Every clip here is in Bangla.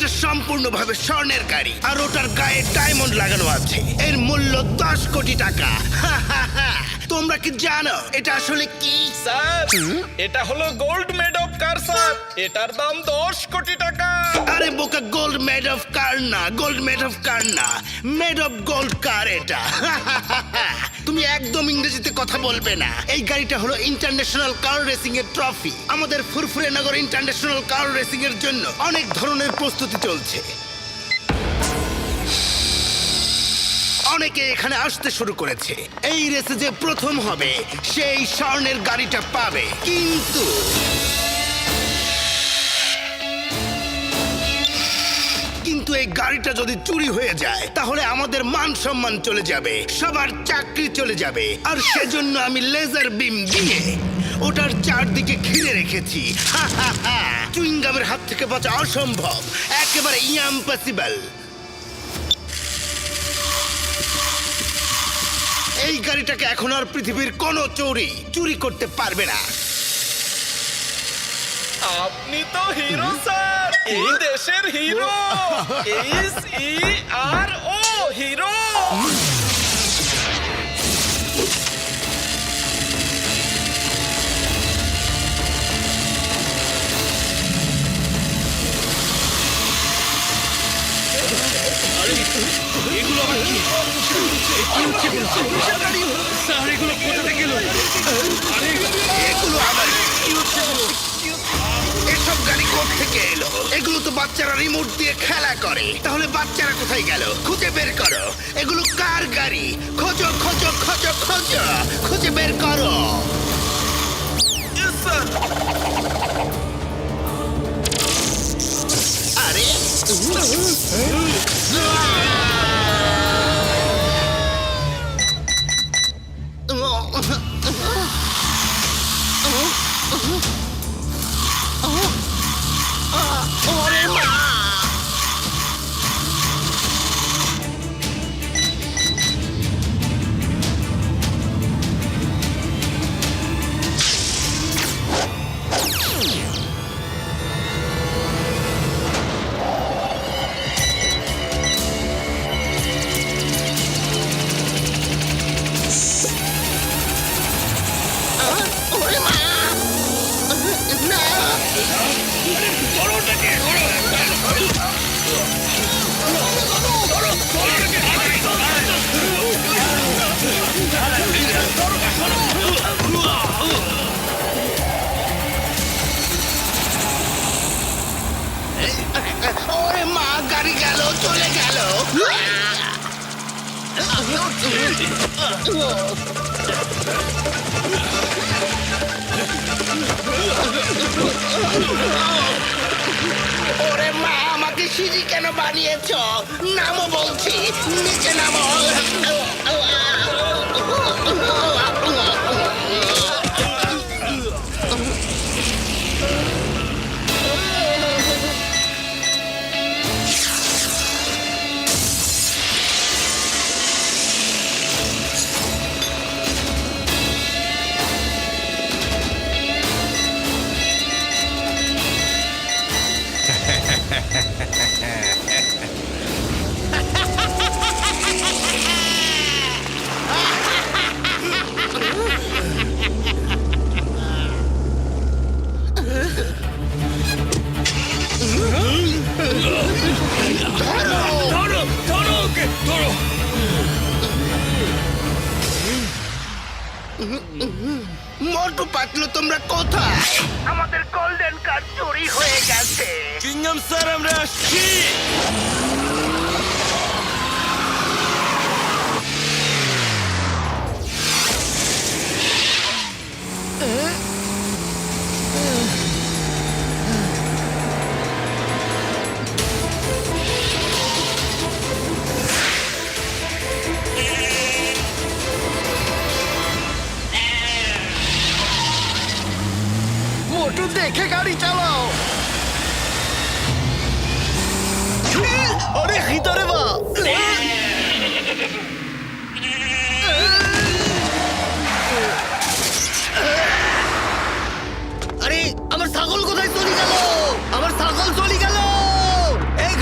এটা সম্পূর্ণভাবে স্বর্ণের গাড়ি আর ওটার গায়ে ডায়মন্ড লাগানো আছে। এর মূল্য 10 কোটি টাকা। তোমরা কি জানো এটা আসলে কি? স্যার, এটা হলো gold made of car sir. এটার দাম 10 কোটি টাকা। আরে বোকা, গোল্ড মেড অফ কার না, গোল্ড মেড অফ কার না, মেড অফ গোল্ড কার এটা। তুমি একদম ইংরেজিতে কথা বলবে না। এই গাড়িটা হলো ইন্টারন্যাশনাল কার রেসিং এর ট্রফি। আমাদের ফুরফুরে নগর ইন্টারন্যাশনাল কার রেসিং এর জন্য অনেক ধরনের প্রস্তুতি চলছে। অনেকে এখানে আসতে শুরু করেছে। এই রেসে যে প্রথম হবে সেই স্বর্ণের গাড়িটা পাবে। কিন্তু এই গাড়িটা যদি চুরি হয়ে যায় তাহলে আমাদের মান সম্মান চলে যাবে, সবার চাকরি চলে যাবে। আর সেজন্য আমি লেজার বিম দিয়ে ওটার চারদিকে ঘিরে রেখেছি। চুইংগামের হাত থেকে বাঁচা অসম্ভব, একেবারে ইম্পসিবল। এই গাড়িটাকে এখন আর পৃথিবীর কোনো চুরি করতে পারবে না। আপনি তো হিরো স্যার, এই দেশের হিরো। HERO hero. এগুলো আবার কি? স্যার, এগুলো কোথা থেকে এলো? আরে এগুলো আবার কি হচ্ছে? এসব গাড়ি কোত্থেকে এলো? এগুলো তো বাচ্চারা রিমোট দিয়ে খেলা করে। তাহলে বাচ্চারা কোথায় গেল? খুঁজে বের করো। এগুলো কার গাড়ি? খোঁজো খোঁজো খোঁজো খোঁজো, খুঁজে বের করো। আরে ওরে মা! ওরে মা! না! ওরে মা, গাড়ি গেল, চলে গেল। ওরে মা, আমাকে সিঁড়ি কেন বানিয়েছ? নামো বলছি, নিচে নামো। মোটু পাতলু, তোমরা কোথায়? আমাদের গোল্ডেন কার চুরি হয়ে গেছে। চিংগাম স্যার, আমরা আসছি। মোটু, দেখে গাড়ি চালাও। আরে ভিতরে বা আরে আমার ছাগল কোথায় চলে গেল? আমার ছাগল চলে গেল। এই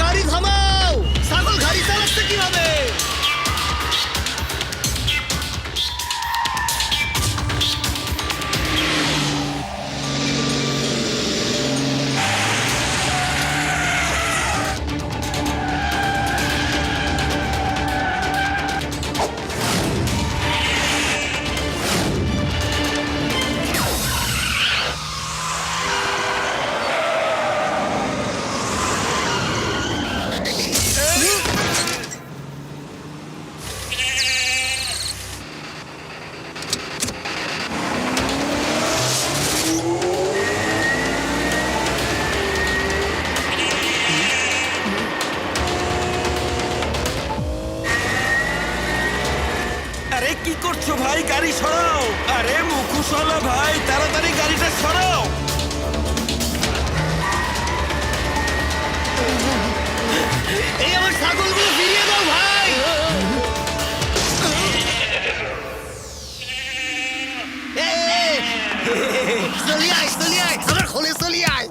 কি করছো ভাই? গাড়ি সরাও। আরে মুখোশওয়ালা ভাই, তাড়াতাড়ি গাড়িটা সরাও। এই আমার ছাগলগুলো ফিরিয়ে দাও ভাই। চলি আয়, চলি আয়, আমার খোলে চলি আয়।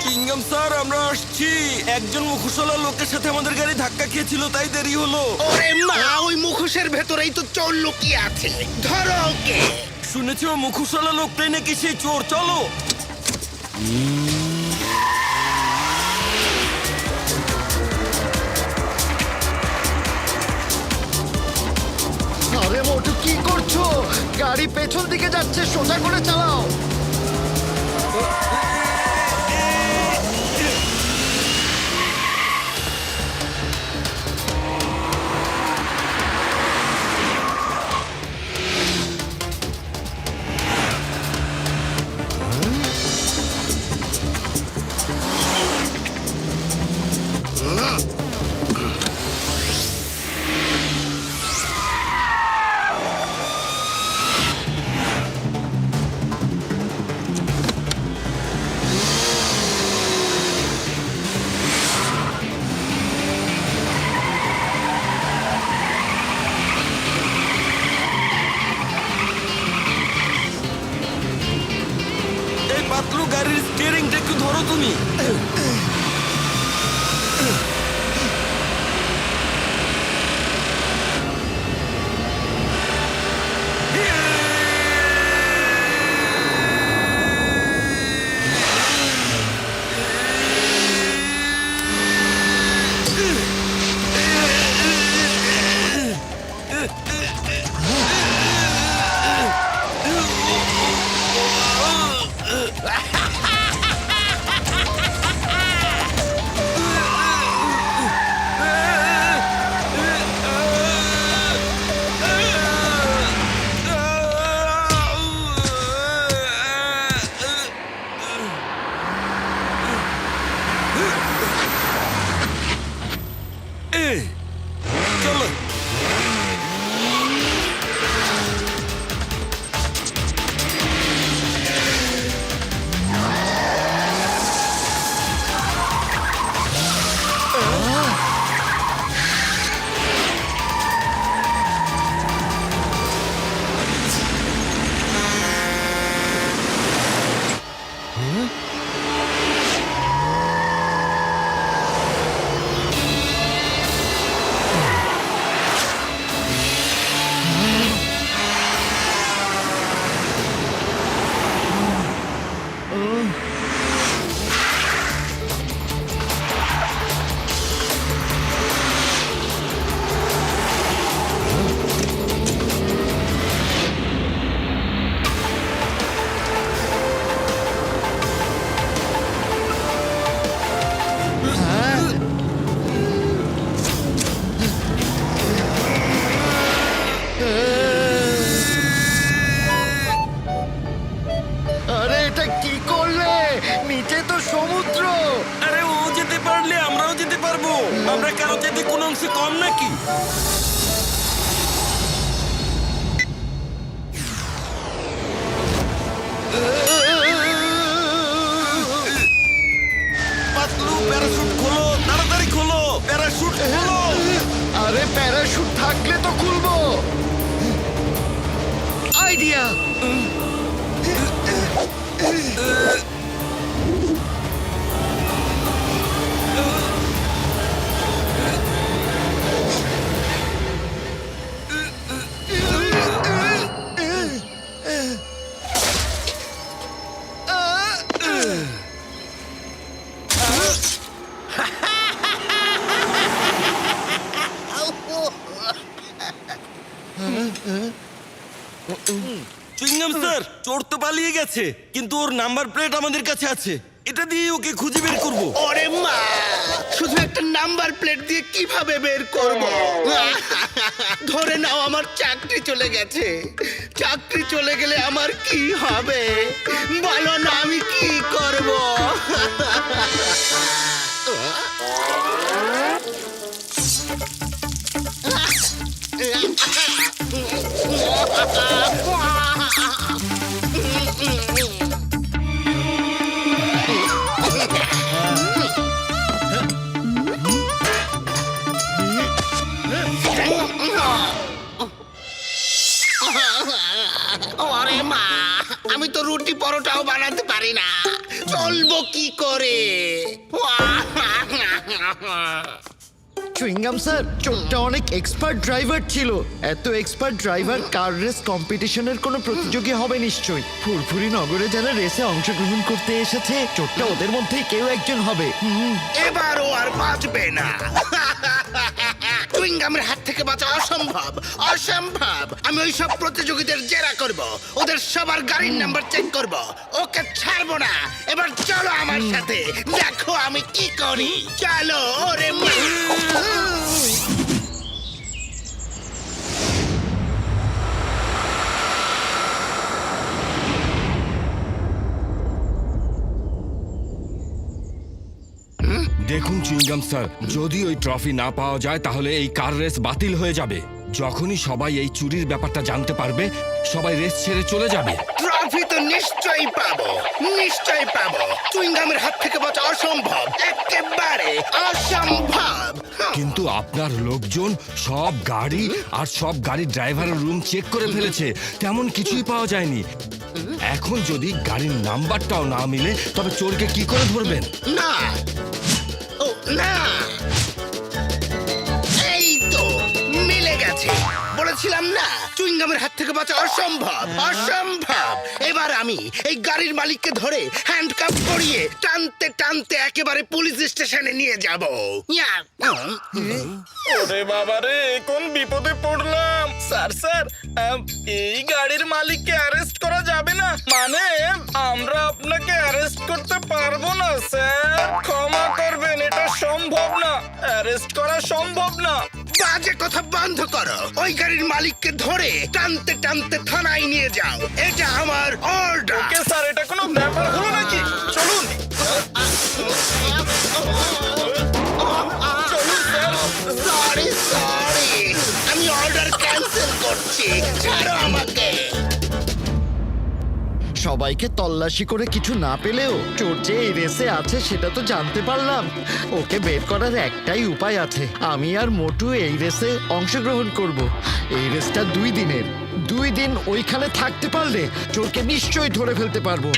কিংডম স্যার, আমরা আসছি। একজন মুখোশওয়ালা লোকের সাথে আমাদের গাড়ি ধাক্কা খেয়েছিল, তাই দেরি হলো। ওরে মা, ওই মুখোশের ভেতরেই তো চোর লুকিয়ে আছে, ধরো ওকে। শুনেছি ও মুখোশওয়ালা লোকটাই নাকি সেই চোর। চলো। আরে মোটু কি করছো? গাড়ি পেছন দিকে যাচ্ছে, সোজা করে চালাও। এই পাতলু, গাড়ির স্টিয়ারিংটা একটু ধরো তুমি। চলো। আরে এটা কি করলে? নিচে তো সমুদ্র। আরে ও যেতে পারলে আমরাও যেতে পারবো। আমরা কারো যেতে কোনো অংশে কম নাকি? পাতলু, প্যারাশুট খোলো, তাড়াতাড়ি খোলো, প্যারাশুট খোলো। আরে প্যারাশুট থাকলে তো খুলবো। আইডিয়া। চুইংগাম স্যার, চোর তো পালিয়ে গেছে, কিন্তু ওর নাম্বার প্লেট আমাদের কাছে আছে। এটা দিয়ে ওকে খুঁজে বের করবো। ওরে মা, শুধু একটা নাম্বার প্লেট দিয়ে কিভাবে বের করব ধরে নাও আমার চাকরি চলে গেছে। চাকরি চলে গেলে আমার কি হবে বলো না, আমি কি করব? আরে মা, আমি তো রুটি পরোটাও বানাতে পারি না, চলবো কি করে? চুইংগাম স্যার, চোরটা অনেক এক্সপার্ট ড্রাইভার ছিল। এত এক্সপার্ট ড্রাইভার কার রেস কম্পিটিশনের কোনো প্রতিযোগী হবে নিশ্চয়ই। ফুরফুরি নগরে যারা রেসে অংশগ্রহণ করতে এসেছে, চোরটা ওদের মধ্যেই কেউ একজন হবে। এবারও আর বাঁচবে না। চুইংগামের হাত থেকে বাঁচা অসম্ভব, অসম্ভব। আমি ওই সব প্রতিযোগীদের জেরা করব, ওদের সবার গাড়ির নাম্বার চেক করব, ওকে ছাড়বো না। এবার চলো আমার সাথে, দেখো আমি কি করি। চলো ওরে মা। দেখুন চুইংগাম স্যার, যদি ওই ট্রফি না পাওয়া যায় তাহলে এই কার রেস বাতিল হয়ে যাবে। যখনই সবাই এই চুরির ব্যাপারটা জানতে পারবে, সবাই রেস ছেড়ে চলে যাবে। ট্রফি তো নিশ্চয়ই পাবো, নিশ্চয়ই পাবো। চুইংগামের হাত থেকে বাঁচা অসম্ভব, একেবারে অসম্ভব। কিন্তু আপনার লোকজন সব গাড়ি আর সব গাড়ির ড্রাইভারের রুম চেক করে ফেলেছে, তেমন কিছুই পাওয়া যায়নি। এখন যদি গাড়ির নাম্বারটাও না মিলে, তবে চোরকে কি করে ধরবেন? না, ও না, এই তো মিলে গেছে। বলেছিলাম না, চুইংগামের হাত থেকে বাঁচা অসম্ভব, অসম্ভব। এবার আমি এই গাড়ির মালিককে ধরে হ্যান্ডকাপ করিয়ে টানতে টানতে একেবারে পুলিশ স্টেশনে নিয়ে যাব। ওরে বাবা রে, কোন বিপদে পড়লাম। স্যার স্যার, এই গাড়ির মালিককে অ্যারেস্ট করা যাবে না? মানে আমরা আপনাকে অ্যারেস্ট করতে পারবো না স্যার, ক্ষমা করবেন, এটা সম্ভব না, অ্যারেস্ট করা সম্ভব না। বাজে কথা বন্ধ করো। ওই গাড়ির মালিককে ধরে টানতে টানতে থানায় নিয়ে যাও, এটা আমার অর্ডার। ওকে স্যার, এটা কোনো ব্যাপার হলো নাকি? চলুন চলুন স্যার। সরি সরি, আমি অর্ডার ক্যান্সেল করছি, ছাড়ো আমাকে। সবাইকে তল্লাশি করে কিছু না পেলেও চোর যে এই রেসে আছে সেটা তো জানতে পারলাম। ওকে বের করার একটাই উপায় আছে, আমি আর মোটু এই রেসে অংশগ্রহণ করব। এই রেসটা 2 দিনের, 2 দিন ওইখানে থাকতে পারলে চোরকে নিশ্চয়ই ধরে ফেলতে পারবো।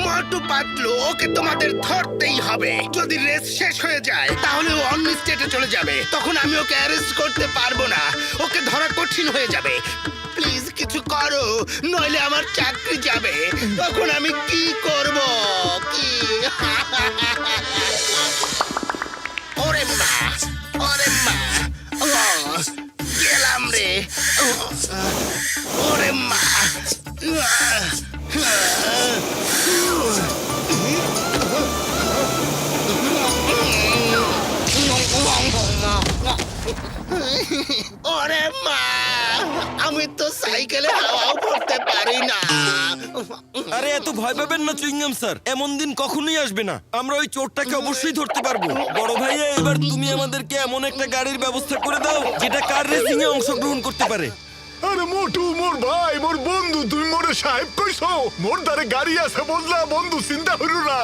মোটু পাতলু, ওকে তোমাদের ধরতেই হবে। যদি রেস শেষ হয়ে যায় তাহলে ও অন্য স্টেটে চলে যাবে, তখন আমি ওকে অ্যারেস্ট করতে পারবো না, ওকে ধরা কঠিন হয়ে যাবে। প্লিজ কিছু করো, নইলে আমার চাকরি যাবে, তখন আমি কি করব? কি ওরে মা, ওরে মা, গেলাম রে। ওরে মা, ওরে মা, আমি তো সাইকেলে হাওয়াও করতে পারি না। আরে এত ভয় পাবেন না চুইংগাম স্যার, এমন দিন কখনোই আসবে না। আমরা ওই চোরটাকে অবশ্যই ধরতে পারবো। বড় ভাইয়া, এবার তুমি আমাদেরকে এমন একটা গাড়ির ব্যবস্থা করে দাও যেটা কার রেসিং এ অংশগ্রহণ করতে পারে। আরে মোটু, মোর ভাই, মোর বন্ধু, তুমি মোরে সাহেব কইছো। মোর দ্বারে গাড়ি আছে বদলা, বন্ধু চিন্তা করো না।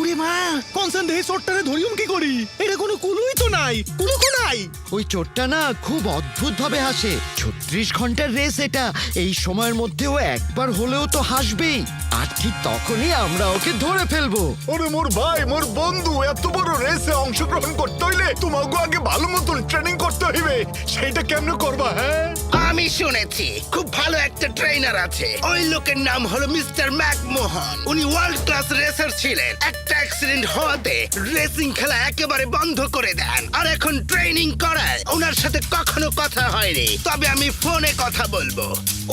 উরে মা, কনসার্ন দেহে চোরটারে ধরিউম কি করি? এটা কোনো কুলুই তো নাই, কুলুকো নাই। ওই চোরটা না খুব অদ্ভুত ভাবে হাসে। 36 ঘন্টার রেস এটা, এই সময়ের মধ্যেও একবার হলেও তো হাসবেই। আর ঠিক তখনই আমরা ওকে ধরে ফেলবো। ওরে মোর ভাই, মোর বন্ধু, এত বড় রেসে অংশগ্রহণ করতে হইলে তোমাকে আগে ভালো মতন ট্রেনিং করতে হইবে। সেইটা কেমনে করবা? হ্যাঁ, আমি শুনেছি খুব ভালো একটা ট্রেনার আছে। ওই লোকের নাম হলো মিস্টার ম্যাকমোহন। উনি ওয়ার্ল্ড ক্লাস রেসার ছিলেন। একটা অ্যাক্সিডেন্ট হওয়াতে রেসিং খেলা একেবারে বন্ধ করে দেন, আর এখন ট্রেনিং করায়। ওনার সাথে কখনো কথা হয়নি, তবে আমি ফোনে কথা বলবো।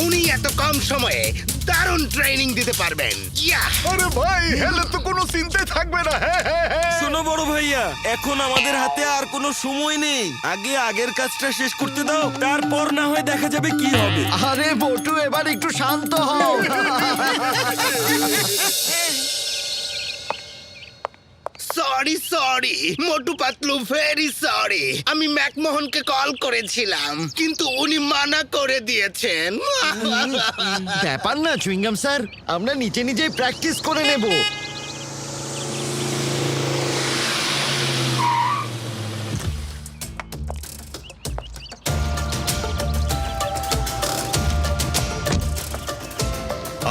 উনি এত কম সময়ে দারুণ ট্রেনিং দিতে পারবেন। ইয়া আরে ভাই হেলে তো কোনো চিন্তাই থাকবে না। হ্যাঁ। শোনো বড় ভাইয়া, এখন আমাদের হাতে আর কোনো সময় নেই। আগে আগের কাজটা শেষ করতে দাও, তারপর না হয় দেখা যাবে কি হবে। আরে মোটু এবার একটু শান্ত হও। Sorry Motu Patlu, very sorry. আমি ম্যাকমোহনকে কল করেছিলাম কিন্তু উনি মানা করে দিয়েছেন। ব্যাপার না চুইংগাম স্যার, আমরা নিজে নিজেই প্র্যাকটিস করে নেব।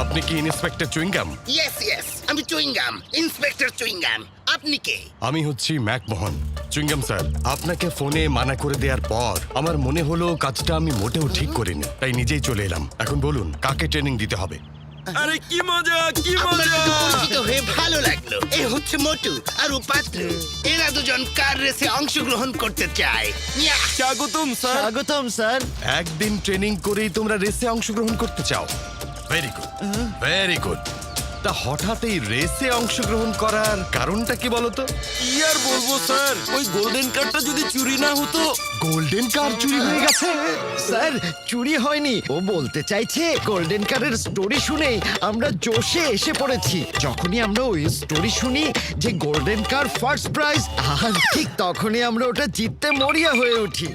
আপনি কি ইন্সপেক্টর চুইংগাম? ইয়েস আমি চুইংগাম, ইন্সপেক্টর চুইংগাম। আপনি কে? আমি হচ্ছি ম্যাকমোহন। চুইংগাম স্যার, আপনাকে ফোনে মানা করে দেওয়ার পর আমার মনে হলো কাজটা আমি মোটেও ঠিক করিনি, তাই নিজেই চলে এলাম। এখন বলুন কাকে ট্রেনিং দিতে হবে? আরে কি মজা, কি আপনার মজা! সাথে পরিচিত হয়ে ভালো লাগলো। এ হচ্ছে মোটু আর ও পাতলু। এরা দুজন কার রেসে অংশগ্রহণ করতে চায়। ইয়া! স্বাগতম স্যার। স্বাগতম স্যার। একদিন ট্রেনিং করেই তোমরা রেসে অংশগ্রহণ করতে চাও? Very good, very good. তা হঠাৎ এই রেসে অংশগ্রহণ করার কারণটা কি বলতো? কি আর বলবো স্যার, ওই গোল্ডেন কার্ডটা যদি চুরি না হতো। গোল্ডেন কার চুরি হয়ে গেছে? স্যার চুরি হয়নি, ও বলতে চাইছে গোল্ডেন কারের স্টোরি শুনে আমরা জোশে এসে পড়েছি। যখনই আমরা ওই স্টোরি শুনি যে গোল্ডেন কার ফার্স্ট প্রাইজ, আর ঠিক তখনই আমরা ওটা জিততে মরিয়া হয়ে উঠি।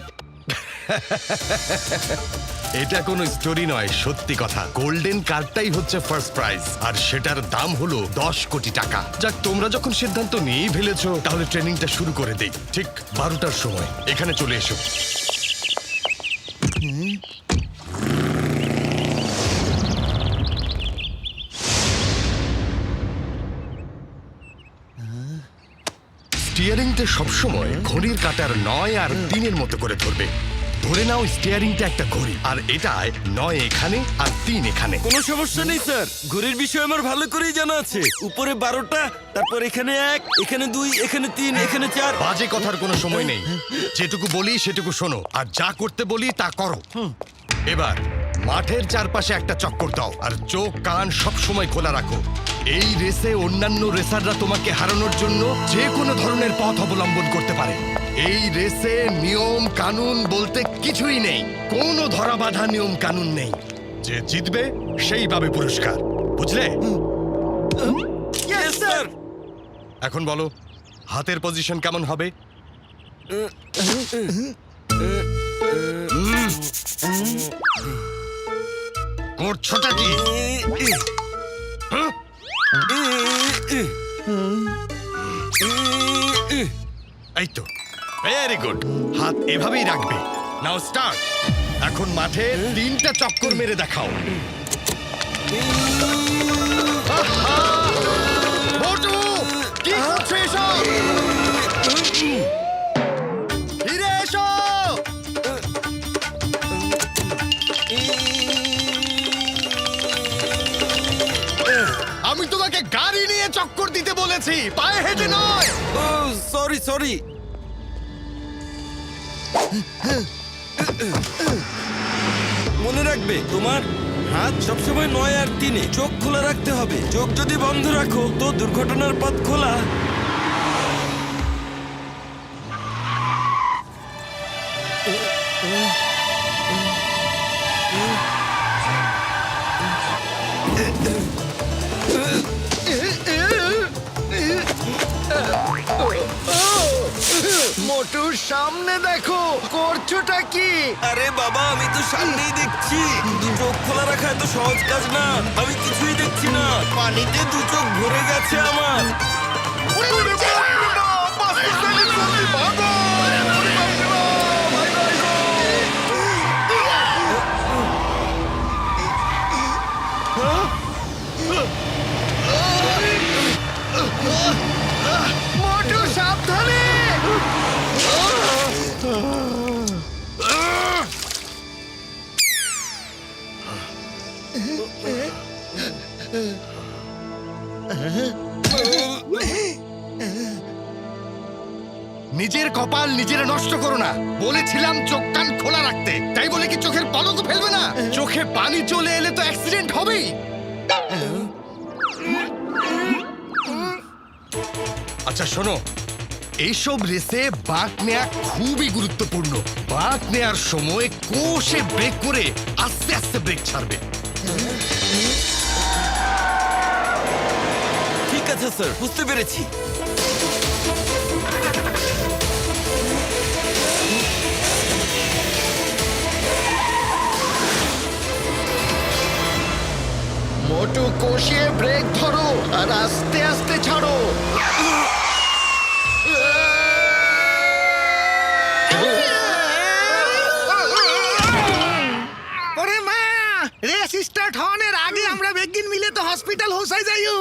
এটা কোনো স্টোরি নয়, সত্যি কথা। গোল্ডেন কার্ডটাই হচ্ছে ফার্স্ট প্রাইজ, আর সেটার দাম হলো 10 কোটি টাকা। যাক, তোমরা যখন সিদ্ধান্ত নিয়েই ফেলেছো তাহলে ট্রেনিংটা শুরু করে দেই। ঠিক 12টার সময় এখানে চলে এসো। স্টিয়ারিংটা সবসময় ঘড়ির কাঁটার 9 আর 3-এর মতো করে ধরবে। ধরে নাও স্টিয়ারিংটা একটা ঘড়ি, আর এটায় 9 এখানে আর 3 এখানে। কোনো সমস্যা নেই স্যার, ঘড়ির বিষয় আমার ভালো করেই জানা আছে। উপরে 12টা, তারপর এখানে 1, এখানে 2, এখানে 3, এখানে 4। বাজে কথার কোনো সময় নেই। যেটুকু বলি সেটুকু শোনো, আর যা করতে বলি তা করো। এবার মাঠের চারপাশে একটা চক্কর দাও, আর চোখ কান সব সময় খোলা রাখো। এই রেসে অন্যান্য রেসাররা তোমাকে হারানোর জন্য যে কোনো ধরনের পথ অবলম্বন করতে পারে। এই রেসে নিয়ম কানুন বলতে কিছুই নেই, কোনো ধরা বাঁধা নিয়ম কানুন নেই। যে জিতবে সেই পাবে পুরস্কার, বুঝলে? Yes, sir. এখন বলো হাতের পজিশন কেমন হবে? করছোটা কি? এই তো, ভেরি গুড। হাত এভাবেই রাখবে। নাও স্টার্ট। এখন মাঠে 3টা চক্কর মেরে দেখাও। মোটু, কি করছো এসব? ফিরে এসো। আমি তোমাকে গাড়ি নিয়ে চক্কর দিতে বলেছি, পায়ে হেঁটে নয়। ও সরি। মনে রাখবে, তোমার হাত সবসময় 9 আর 3-এ। চোখ খোলা রাখতে হবে। চোখ যদি বন্ধ রাখো তো দুর্ঘটনার পথ খোলা। মোটু সামনে দেখো, করছোটা কি? আরে বাবা, আমি তো সামনেই দেখছি। দু চোখ খোলা রাখা এত সহজ কাজ না। আমি কিছুই দেখছি না, পানিতে 2 চোখ ভরে গেছে আমার। মোটু সাবধানে। নিজের কপাল নিজেরা নষ্ট করো না। বলেছিলাম চোখ কান খোলা রাখতে, তাই বলে কি চোখের পলকও ফেলবে না? চোখে পানি চলে এলে তো অ্যাক্সিডেন্ট হবেই। আচ্ছা শোনো, এইসব রেসে বাঁক নেওয়া খুবই গুরুত্বপূর্ণ। বাঁক নেওয়ার সময় কোষে ব্রেক করে আস্তে আস্তে ব্রেক ছাড়বে। ঠিক আছে স্যার, বুঝতে পেরেছি। মোটু কষিয়ে ব্রেক ধরো আর আস্তে আস্তে ছাড়ো। ওরে মা, রেস স্টার্ট হওয়ার আগে আমরা বেগিন মিলে তো হসপিটাল হোসাই যাইও।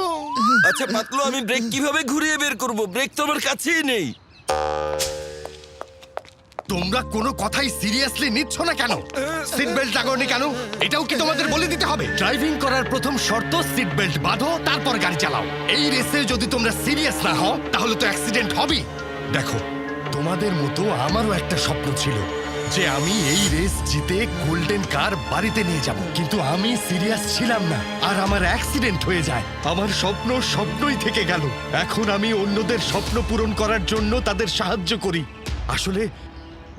আচ্ছা পাতলু, আমি ব্রেক কিভাবে ঘুরিয়ে বের করব? ব্রেক তো আমার কাছেই নেই। তোমরা কোনো কথাই সিরিয়াসলি নিচ্ছ না কেন? সিট বেল্ট লাগাওনি কেন? এটাও কি তোমাদের বলে দিতে হবে? ড্রাইভিং করার প্রথম শর্ত সিট বেল্ট বাঁধো, তারপর গাড়ি চালাও। এই রেসে যদি তোমরা সিরিয়াস না হও তাহলে তো অ্যাক্সিডেন্ট হবেই। দেখো, তোমাদের মতো আমারও একটা স্বপ্ন ছিল যে আমি এই রেস জিতে গোল্ডেন কার বাড়িতে নিয়ে যাব, কিন্তু আমি সিরিয়াস ছিলাম না আর আমার অ্যাক্সিডেন্ট হয়ে যায়। আমার স্বপ্ন স্বপ্নই থেকে গেল। এখন আমি অন্যদের স্বপ্ন পূরণ করার জন্য তাদের সাহায্য করি। আসলে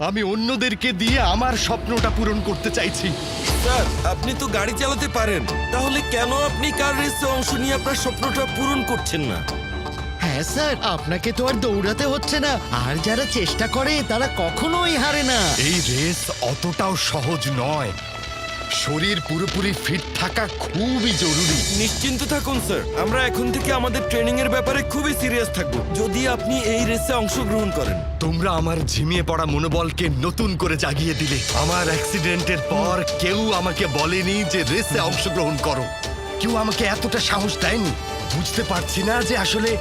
আমি অন্যদেরকে দিয়ে আমার স্বপ্নটা পূরণ করতে চাইছি। স্যার, আপনি তো গাড়ি চালাতে পারেন, তাহলে কেন আপনি কার রেসে অংশ নিয়ে আপনার স্বপ্নটা পূরণ করছেন না? হ্যাঁ স্যার, আপনাকে তো আর দৌড়াতে হচ্ছে না, আর যারা চেষ্টা করে তারা কখনোই হারে না। এই রেস অতটাও সহজ নয়। শরীর পুরোপুরি ফিট থাকা খুবই জরুরি। নিশ্চিন্ত থাকুন স্যার, আমরা এখন থেকে আমাদের ট্রেনিং এর ব্যাপারে খুবই সিরিয়াস থাকব যদি আপনি এই রেসে অংশগ্রহণ করেন। তোমরা আমার ঝিমিয়ে পড়া মনোবলকে নতুন করে জাগিয়ে দিলে। আমার অ্যাক্সিডেন্টের পর কেউ আমাকে বলেনি যে রেসে অংশগ্রহণ করো। কেউ আমাকে এতটা সাহস দেয়নি। বুঝতে পারছি না যে আসলে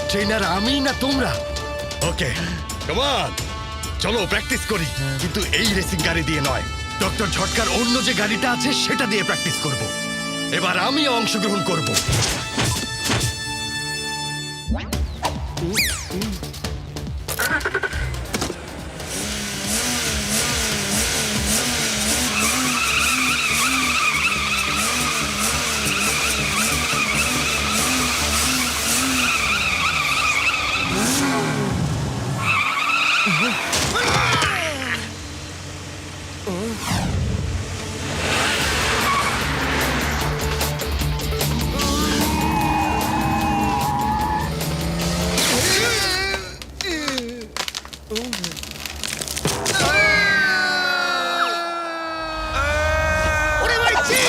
ট্রেনার আমি না তোমরা। ওকে, কাম অন, চলো প্র্যাকটিস করি, কিন্তু এই রেসিং গাড়ি দিয়ে নয়। ডক্টর ঝটকার অন্য যে গাড়িটা আছে সেটা দিয়ে প্র্যাকটিস করব। এবার আমি অংশগ্রহণ করব। ওরে ভাই, ছি!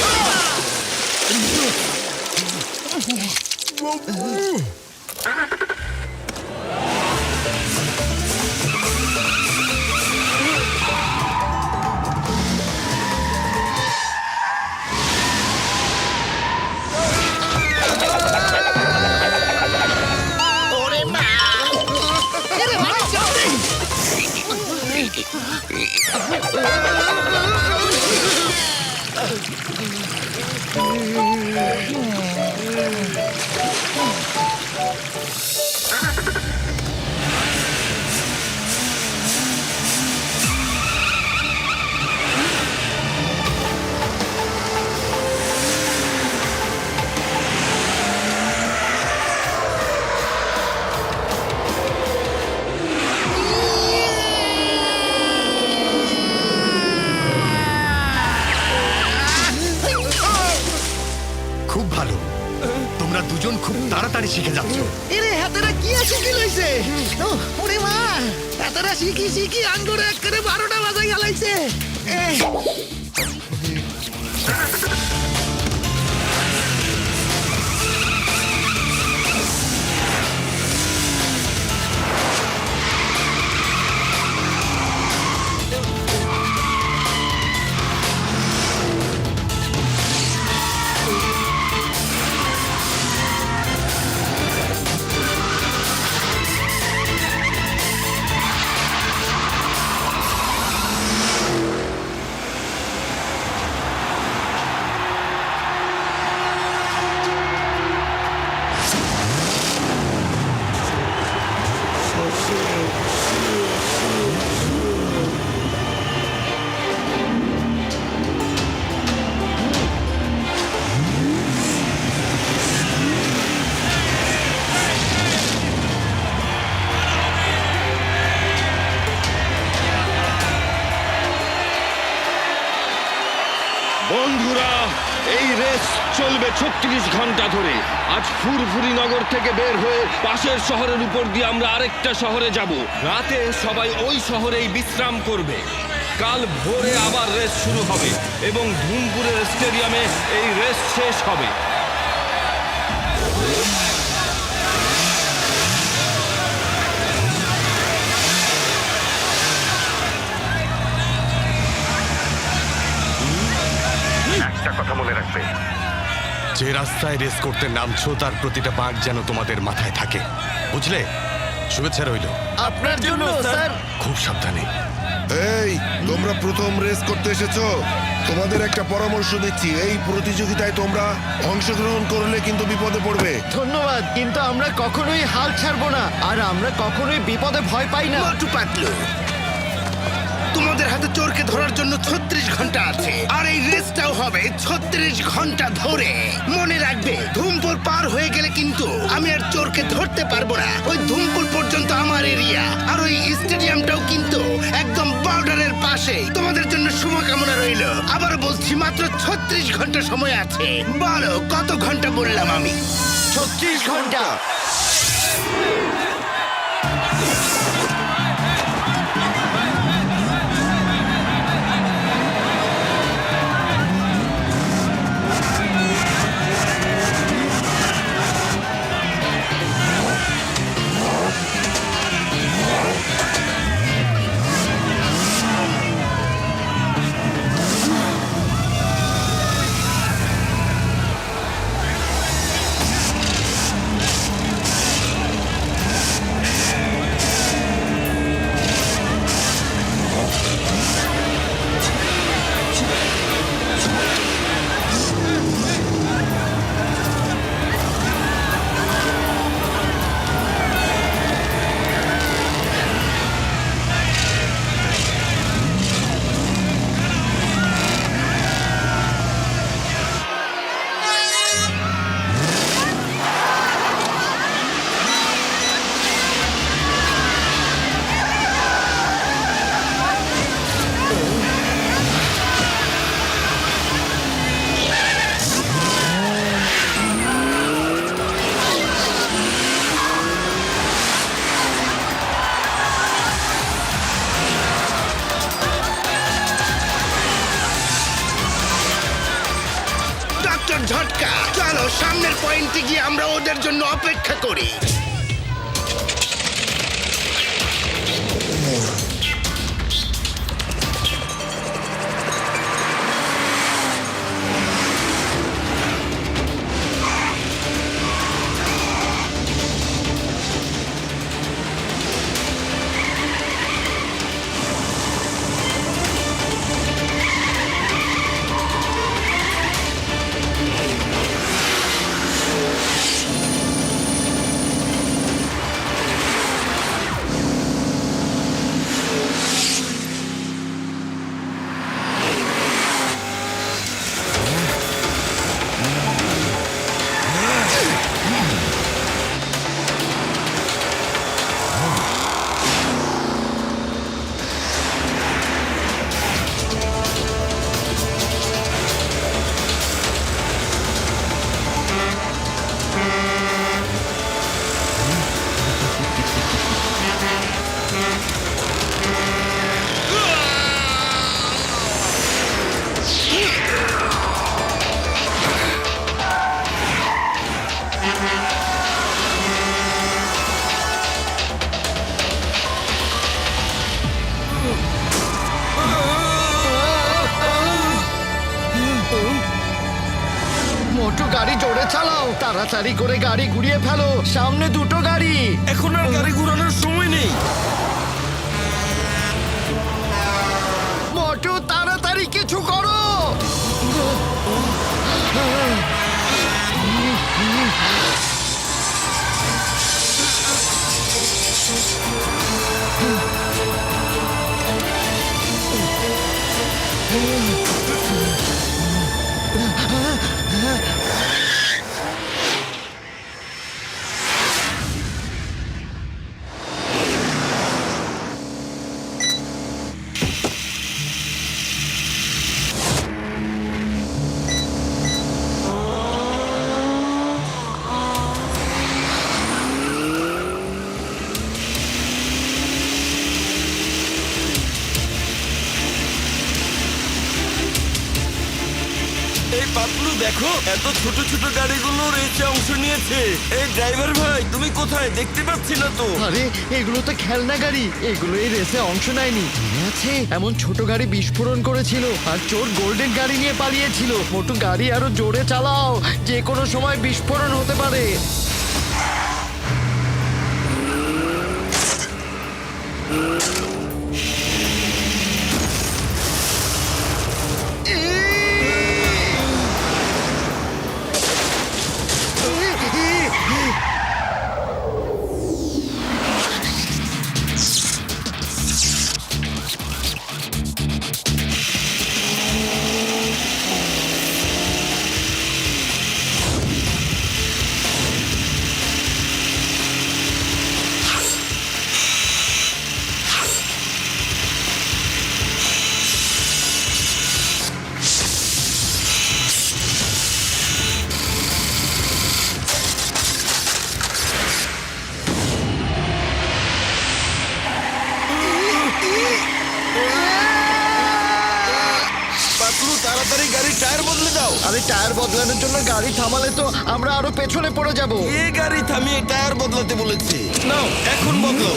এরে ভাই, চলে! খুব ভালো, তোমরা দুজন খুব তাড়াতাড়ি শিখে যাচ্ছ। এরে হাতেরা কি আছে কি লইছে? ওরে মা, হাতেরা শিখি শিখি আঙ্গুরে করে 12টা বাজাই গেলাইছে। বন্ধুরা, এই রেস চলবে 36 ঘন্টা ধরে। আজ ফুরফুরি নগর থেকে বের হয়ে পাশের শহরের উপর দিয়ে আমরা আরেকটা শহরে যাব। রাতে সবাই ওই শহরেই বিশ্রাম করবে। কাল ভোরে আবার রেস শুরু হবে এবং ধুমপুরের স্টেডিয়ামে এই রেস শেষ হবে। একটা কথা মনে রাখবে, যে রাস্তায় রেস করতে নামছো তার প্রতিটা বাঁক যেন তোমাদের মাথায় থাকে, বুঝলে? শুভেচ্ছা রইল। আপনার জন্য স্যার। খুব সাবধানে। এই, তোমরা প্রথম রেস করতে এসেছো, তোমাদের একটা পরামর্শ দিচ্ছি, এই প্রতিযোগিতায় তোমরা অংশগ্রহণ করলে কিন্তু বিপদে পড়বে। ধন্যবাদ, কিন্তু আমরা কখনোই হাল ছাড়বো না, আর আমরা কখনোই বিপদে ভয় পাই না। মোটু পাতলু, তোমাদের হাতে চোরকে ধরার জন্য 36 ঘন্টা আছে, আর এই রেসটাও হবে 36 ঘন্টা ধরে। মনে রাখবে, ধুমপুর পার হয়ে গেলে কিন্তু আমি আর চোরকে ধরতে পারবো না। ওই ধুমপুর পর্যন্ত আমার এরিয়া, আর ওই স্টেডিয়ামটাও কিন্তু একদম বর্ডারের পাশে। তোমাদের জন্য শুভকামনা রইল। আবার বলছি, মাত্র 36 ঘন্টা সময় আছে। বলো, কত ঘন্টা বললাম আমি? 36 ঘন্টা। ডক্টর ঝটকা, চলো সামনের পয়েন্টে গিয়ে আমরা ওদের জন্য অপেক্ষা করি। মোটু, গাড়ি জোরে চালাও, তাড়াতাড়ি করে গাড়ি ঘুরিয়ে ফেলো, সামনে দুটো গাড়ি। এখন আর গাড়ি ঘোরানোর সময় নেই। মোটু, তাড়াতাড়ি কিছু করো। এই পাতলু দেখো, এত ছোট ছোট গাড়িগুলো রেসে অংশ নিয়েছে। এই ড্রাইভার ভাই, তুমি কোথায়? দেখতে পাচ্ছি না তো। আরে এগুলো তো খেলনা গাড়ি, এগুলো এই রেসে অংশ নেয়নি। মনে আছে এমন ছোট গাড়ি বিস্ফোরণ করেছিল আর চোর গোল্ডেন গাড়ি নিয়ে পালিয়েছিল। মোটু গাড়ি আরো জোরে চালাও, যে কোনো সময় বিস্ফোরণ হতে পারে। পাতলু তাড়াতাড়ি গাড়ির টায়ার বদলে দাও। আরে টায়ার বদলানোর জন্য গাড়ি থামালে তো আমরা আরো পেছনে পড়ে যাব। এই গাড়ি থামিয়ে টায়ার বদলাতে বলেছে। নাও এখন বদলাও।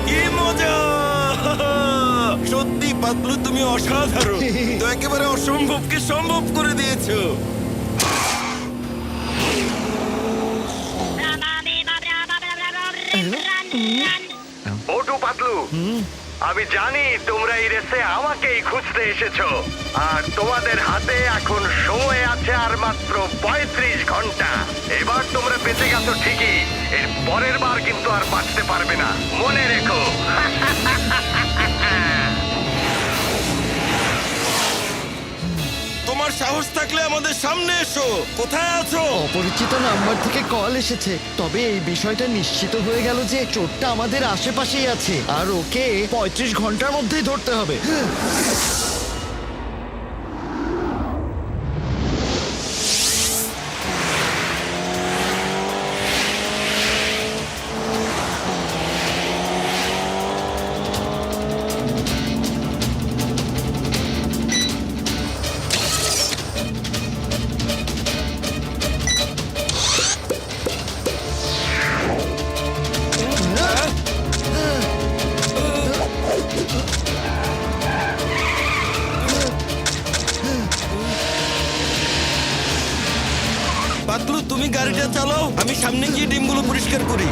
কি মজা! সত্যি পাতলু, তুমি অসাধারণ। তো একেবারে অসম্ভবকে সম্ভব করে দিয়েছো। মোটু পাতলু, আমি জানি তোমরা এই রেসে আমাকেই খুঁজতে এসেছো, আর তোমাদের হাতে এখন সময় আছে আর মাত্র 35 ঘন্টা। এবার তোমরা বেঁচে গেছো ঠিকই, এর পরের বার কিন্তু আর বাঁচতে পারবে না, মনে রেখো। তোমার সাহস থাকলে আমাদের সামনে এসো। কোথায় আছো? অপরিচিত নাম্বার থেকে কল এসেছে, তবে এই বিষয়টা নিশ্চিত হয়ে গেল যে চোরটা আমাদের আশেপাশেই আছে আর ওকে 35 ঘন্টার মধ্যেই ধরতে হবে। পাতলু, তুমি গাড়িটা চালাও, আমি সামনে গিয়ে ডিমগুলো পরিষ্কার করি।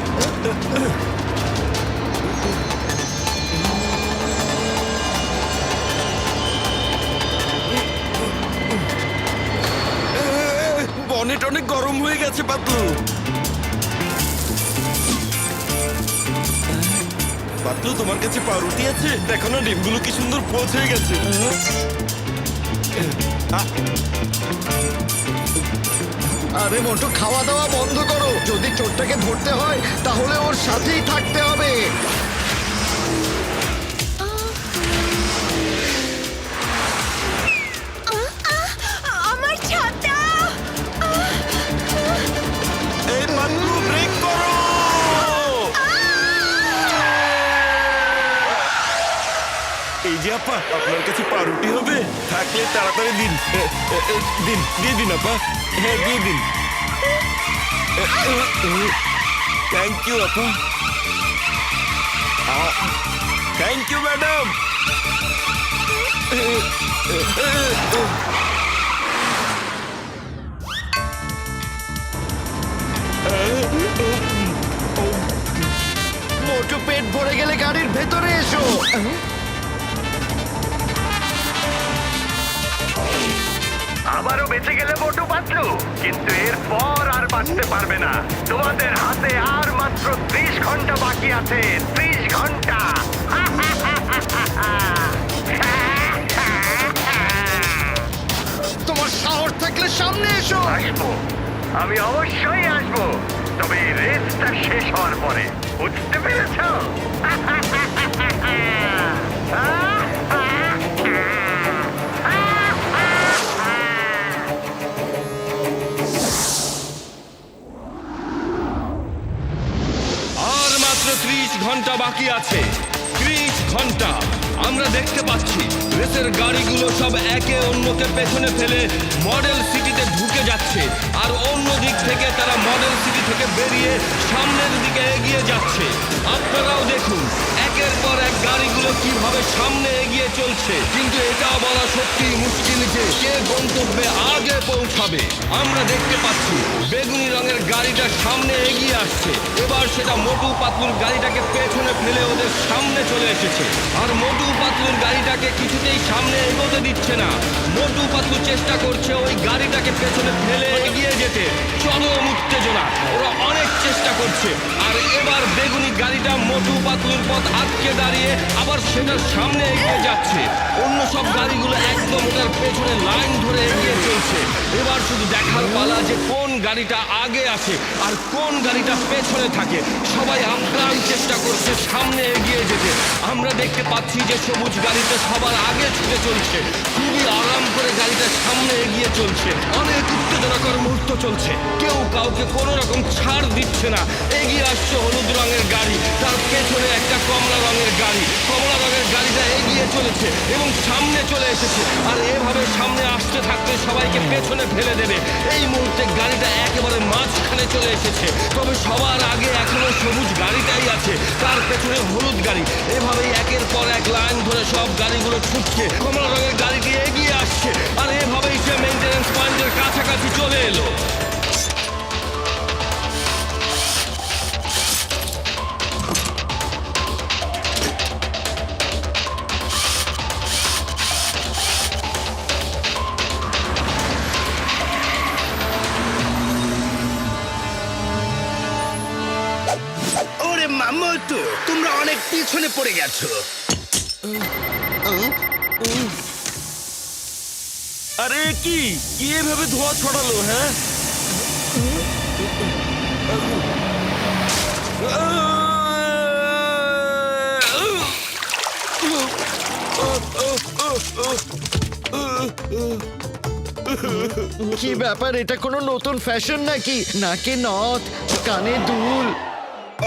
বনেট অনেক গরম হয়ে গেছে পাতলু। পাতলু, তোমার কাছে পাউরুটি আছে? দেখো না ডিমগুলো কি সুন্দর পোচ হয়ে গেছে। আরে মোটু, খাওয়া দাওয়া বন্ধ করো। যদি চোরটাকে ধরতে হয় তাহলে ওর সাথেই থাকতে হবে। আমার ছাতা! এই পাতলু, ব্রেক করো। এই যে আপা, আপনার কাছে পাউরুটি হবে? থাকলে তাড়াতাড়ি দিন। দিন, দিয়ে দিন আপা। হ্যাঁ, দিয়ে দিন। থ্যাংক ইউ আপা। Thank you madam. মোটু পেট ভরে গেলে গাড়ির ভেতরে এসো। আবারও বেঁচে গেলে মোটু পাতলু, কিন্তু এরপর আর বাঁচতে পারবে না। তোমাদের হাতে আর মাত্র 30 ঘন্টা বাকি আছে। 30 ঘন্টা। তোমার সাহস থাকলে সামনে এসো। আসবো, আমি অবশ্যই আসবো, তবে এই রেসটা শেষ হওয়ার পরে। বুঝতে পেরেছ? আর মাত্র 30 ঘন্টা বাকি আছে। 30 ঘন্টা। আমরা দেখতে পাচ্ছি রেসের গাড়িগুলো সব একে অন্যকে পেছনে ফেলে মডেল সিটিতে ঢুকে যাচ্ছে, আর অন্য দিক থেকে তারা মডেল সিটি থেকে বেরিয়ে সামনের দিকে এগিয়ে যাচ্ছে। আপনারাও দেখুন একের পর এক গাড়িগুলো কিভাবে সামনে এগিয়ে চলছে, কিন্তু এটা বলা সত্যি মুশকিল যে কে গন্তব্যে আগে পৌঁছাবে। আমরা দেখতে পাচ্ছি বেগুনি রঙের গাড়িটা সামনে এগিয়ে আসছে। এবার সেটা মোটু পাতলুর গাড়িটাকে পেছনে ফেলে ওদের সামনে চলে এসেছে, আর মোটু পাতলুর গাড়িটাকে কিছুতেই সামনে এগোতে দিচ্ছে না। মোটু পাতলু চেষ্টা করছে ওই গাড়িটাকে পেছনে ফেলে এগিয়ে যেতে। চরম উত্তেজনা, ওরা অনেক চেষ্টা করছে। আর এবার বেগুনি গাড়িটা মোটু পাতলুর পথ আটকে দাঁড়িয়ে আবার সেটার সামনে এগিয়ে যাচ্ছে। অন্য সব গাড়িগুলো একদম ওটার পেছনে লাইন ধরে এগিয়ে চলছে। এবার শুধু দেখার পালা যে কোন গাড়িটা আগে আসে আর কোন গাড়িটা পেছনে থাকে। সবাই আপ্রাণ চেষ্টা করছে সামনে এগিয়ে যেতে। আমরা দেখতে পাচ্ছি যে সবুজ গাড়িটা সবার আগে ছুটে চলছে। খুবই আরাম করে গাড়িটা সামনে এগিয়ে চলছে। অনেক উত্তেজনাকর মুহূর্ত চলছে। কেউ কাউকে কোনো রকম ছাড় দিচ্ছে না। এগিয়ে আসছে হলুদ রঙের গাড়ি, তার পেছনে একটা কমলা রঙের গাড়ি। কমলা রঙের গাড়িটা এগিয়ে চলেছে এবং সামনে চলে এসেছে, আর এভাবে সামনে আসতে থাকতে সবাইকে পেছনে ফেলে দেবে। এই মুহূর্তে গাড়িটা একেবারে মাঝখানে চলে এসেছে, তবে সবার আগে এখনো সবুজ গাড়িটাই আছে, তার পেছনে হলুদ গাড়ি। এভাবেই একের পর এক লাইন ধরে সব গাড়িগুলো ছুটছে। কমলা রঙের গাড়িটি এগিয়ে আসছে, আর এভাবেই সে মেইনটেনেন্স পয়েন্টের কাছাকাছি চলে এলো। ওরে মামতো, তোমরা অনেক পিছনে পড়ে গেছো। আরে কি কি এভাবে ধোঁয়া ছড়ালো? হ্যাঁ, কি ব্যাপার, এটা কোনো নতুন ফ্যাশন নাকি? নাকে নথ, কানে দুল।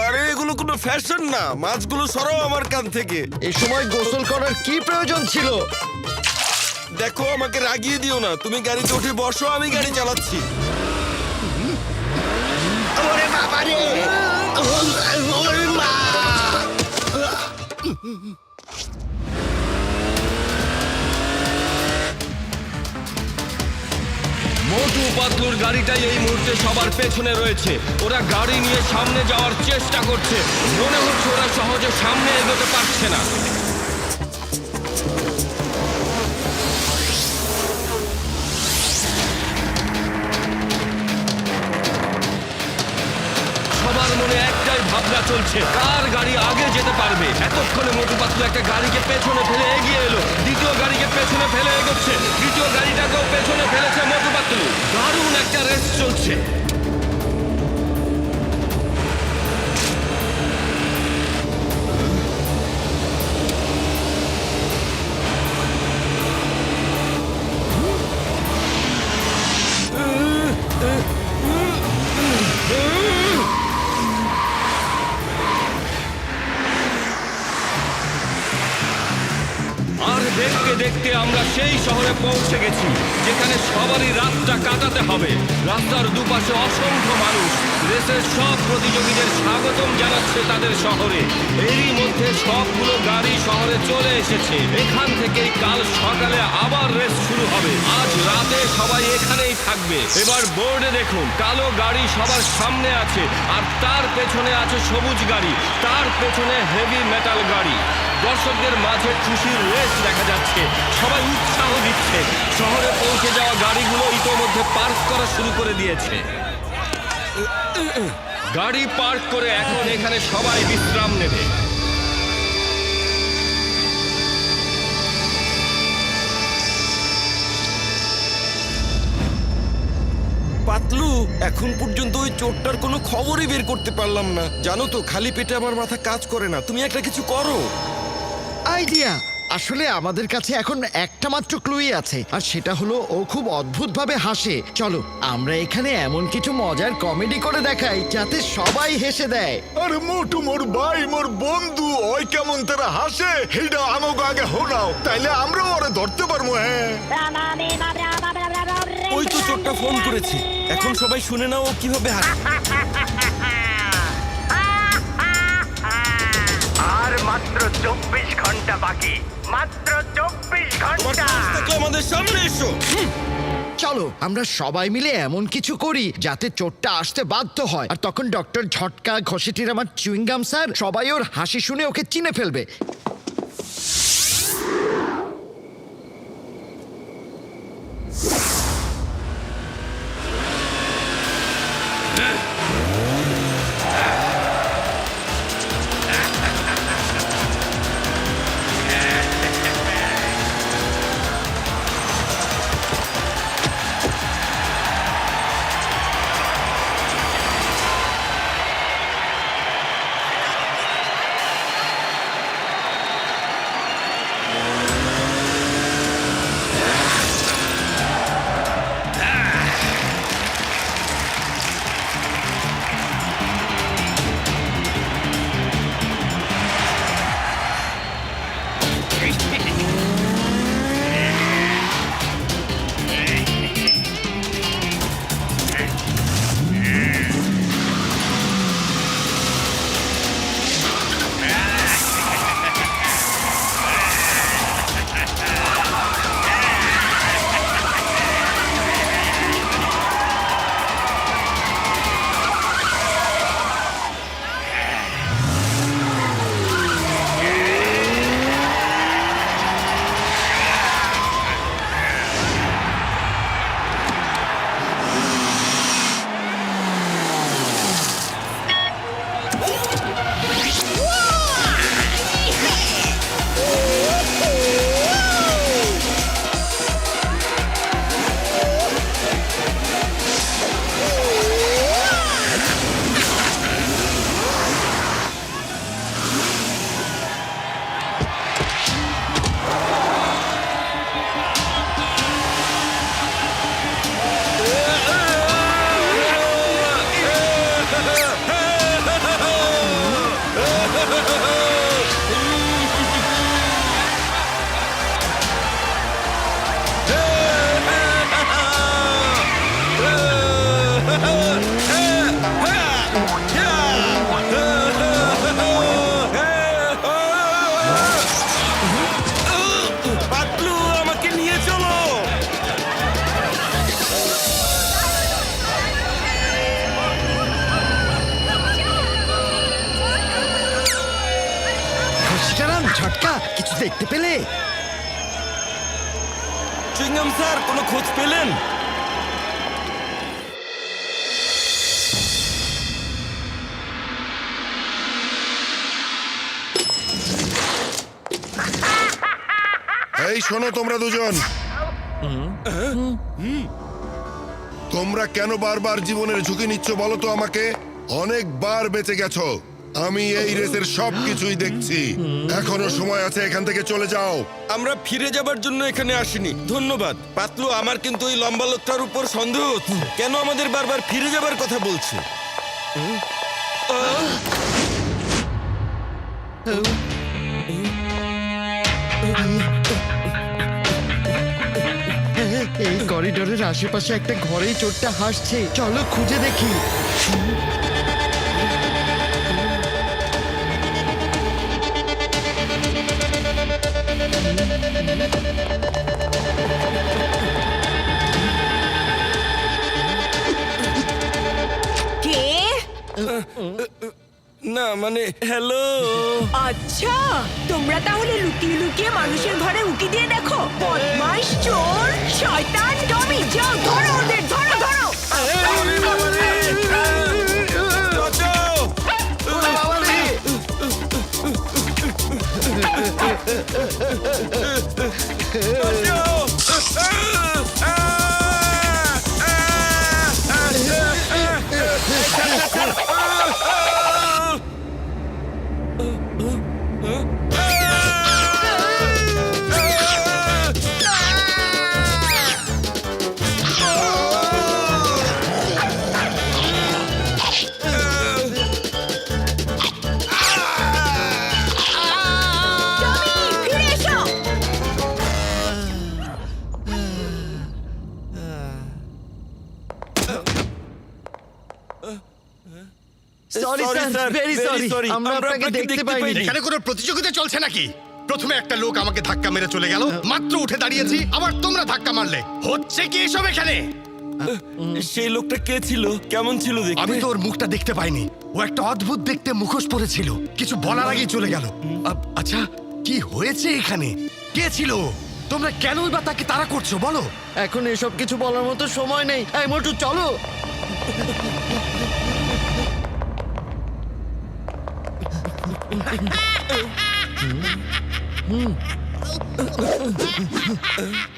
আরে এগুলো কোনো ফ্যাশন না। মাছগুলো সরাও আমার কান থেকে। এই সময় গোসল করার কি প্রয়োজন ছিল? দেখো, আমাকে রাগিয়ে দিও না। তুমি গাড়িতে উঠে বসো, আমি গাড়ি চালাচ্ছি। ওরে বাবা রে, ওরে মা। মোটু পাতলুর গাড়িটাই এই মুহূর্তে সবার পেছনে রয়েছে। ওরা গাড়ি নিয়ে সামনে যাওয়ার চেষ্টা করছে। মনে হচ্ছে ওরা সহজে সামনে এগোতে পারছে না। সবার মনে একটাই ভাবনা চলছে, কার গাড়ি আগে যেতে পারবে। এতক্ষণে মোটু পাতলু একটা গাড়িকে পেছনে ফেলে এগিয়ে এলো। দ্বিতীয় গাড়িকে পেছনে ফেলে এগোচ্ছে। তৃতীয় গাড়িটাকেও পেছনে ফেলেছে মোটু পাতলু। দারুণ একটা রেস চলছে। আর দেখতে দেখতে আমরা সেই শহরে পৌঁছে গেছি যেখানে সবারই রাতটা কাটাতে হবে। রাস্তার দুপাশে অসংখ্য মানুষ রেসের সব প্রতিযোগীদের স্বাগতম জানাচ্ছে। আসছে তাদের শহরে। এরই মধ্যে সবগুলো গাড়ি শহরে চলে এসেছে। এখান থেকেই কাল সকালে আবার রেস শুরু হবে। আজ রাতে সবাই এখানেই থাকবে। এবার বোর্ডে দেখুন, কালো গাড়ি সবার সামনে আছে, আর তার পেছনে আছে সবুজ গাড়ি, তার পেছনে হেভি মেটাল গাড়ি। দর্শকদের মাঝে খুশির রেস দেখা যাচ্ছে, সবাই উৎসাহ দিচ্ছে। শহরে পৌঁছে যাওয়া গাড়িগুলো ইতোমধ্যে পার্ক করা শুরু করে দিয়েছে। গাড়ি পার্ক করে এখন এখানে সবাই বিশ্রাম নেবে। পাতলু, এখন পর্যন্ত ওই চোরটার কোনো খবরই বের করতে পারলাম না। জানো তো, খালি পেটে আমার মাথা কাজ করে না। তুমি একটা কিছু করো। আইডিয়া! আসলে আমাদের কাছে এখন একটা মাত্র ক্লুই আছে, আর সেটা হলো ও খুব অদ্ভুতভাবে হাসে। চলো আমরা এখানে এমন কিছু মজার কমেডি করে দেখাই যাতে সবাই হেসে দেয়। আরে মোটু মোর ভাই, মোর বন্ধু, ওই কেমন তারা হাসে, হেডা আমাকে আগে হোনাও, তাইলে আমরাও ওরে ধরতে পারবো। হ্যাঁ, ওই তো চোরটা ফোন করেছে। এখন সবাই শুনে নাও ও কিভাবে হাসে। আর মাত্র 24 ঘন্টা বাকি, মাত্র 24 তোমার ঘন্টা। কাজ থাকলে আমাদের সামনে এসো। চলো আমরা সবাই মিলে এমন কিছু করি যাতে চোরটা আসতে বাধ্য হয়, আর তখন ডক্টর ঝটকা, ঘষেটির আমার চুইংগাম স্যার সবাই ওর হাসি শুনে ওকে চিনে ফেলবে। পাতলু, আমাকে নিয়ে চলো। সীতারাম, ঝটকা, কিছু দেখতে পেলে? চুইংগাম স্যার, কোনো খোঁজ পেলেন? এই শোনো তোমরা দুজন, তোমরা কেন বারবার জীবনের ঝুঁকি নিচ্ছ বলো তো আমাকে? অনেকবার বেঁচে গেছো, আমি এই রেসের সবকিছুই দেখছি। এখনো সময় আছে, এখান থেকে চলে যাও। আমরা ফিরে যাবার জন্য এখানে আসিনি। ধন্যবাদ পাতলু। আমার কিন্তু ওই লম্বা লোকটার উপর সন্দেহ হচ্ছে। কেন আমাদের বারবার ফিরে যাবার কথা বলছে? এই করিডোরের আশেপাশে একটা ঘরেই চোরটা হাসছে। চলো খুঁজে দেখি। মানে হ্যালো। আচ্ছা তোমরা তাহলে লুকিয়ে লুকিয়ে মানুষের ঘরে উকি দিয়ে দেখো। বদমাইশ, চোর, শয়তান, ডমি, যাও ধরো ওদের, ধরো ধরো। ডমি, ফিরে এসো। সরি স্যার, ভেরি সরি, আমরা আপনাকে দেখতে পাইনি। এখানে কোনো প্রতিযোগিতা চলছে নাকি? প্রথমে একটা লোক আমাকে ধাক্কা মেরে চলে গেল, মাত্র উঠে দাঁড়িয়েছি, আবার তোমরা ধাক্কা মারলে। হচ্ছে কি এসব এখানে? সেই লোকটা কে ছিল? কেমন ছিল দেখতে? আমি তো ওর মুখটা দেখতে পাইনি। ও একটা অদ্ভুত দেখতে মুখোশ পরেছিল, কিছু বলার আগেই চলে গেল। আচ্ছা, কি হয়েছে এখানে? কে ছিল? তোমরা কেনই বা তাকে তাড়া করছো বলো? এখন এসব কিছু বলার মতো সময় নেই। এই মোটু চলো।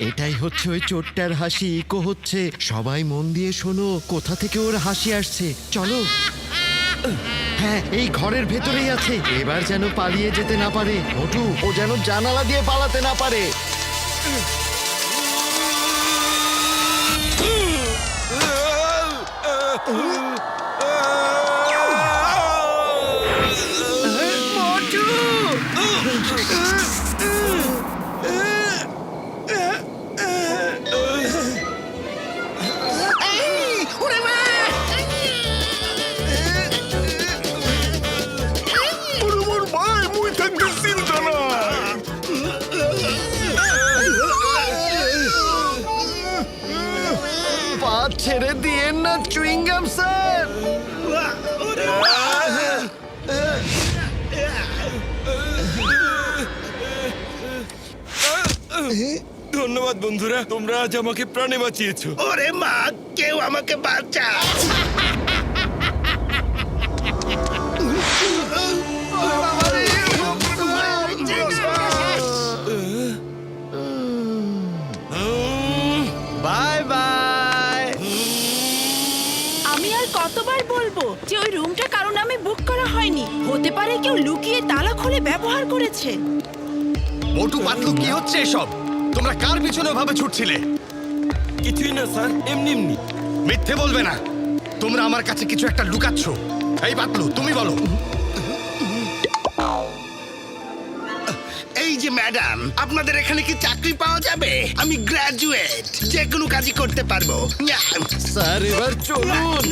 এটাই হচ্ছে ওই চোরটার হাসি, ইকো হচ্ছে। সবাই মন দিয়ে শোনো, কোথা থেকে ওর হাসি আসছে। চলো। হ্যাঁ, এই ঘরের ভেতরেই আছে। এবার যেন পালিয়ে যেতে না পারে। মোটু, ও যেন জানালা দিয়ে পালাতে না পারে। পা ছেড়ে দিয়েন না চুইংগাম স্যার। ধন্যবাদ বন্ধুরা, তোমরা আজ আমাকে প্রাণে বাঁচিয়েছো। ওরে মা, কেউ আমাকে বাঁচা। Bye bye. আমি আর কতবার বলবো যে ওই রুমটা কারো নামে বুক করা হয়নি। হতে পারে কেউ লুকিয়ে তালা খুলে ব্যবহার করেছে। মোটু পাতলু, কি হচ্ছে এসব? তোমরা কার পিছনে ভাবে ছুটছিলে? কিছুই না স্যার, এমনি এমনি। মিথ্যে বলবে না, তোমরা আমার কাছে কিছু একটা লুকাচ্ছ। এই পাতলু, তুমি বলো। এই যে ম্যাডাম, আপনাদের এখানে কি চাকরি পাওয়া যাবে? আমি গ্র্যাজুয়েট, যে কোনো কাজই করতে পারবো। স্যার এবার চলুন।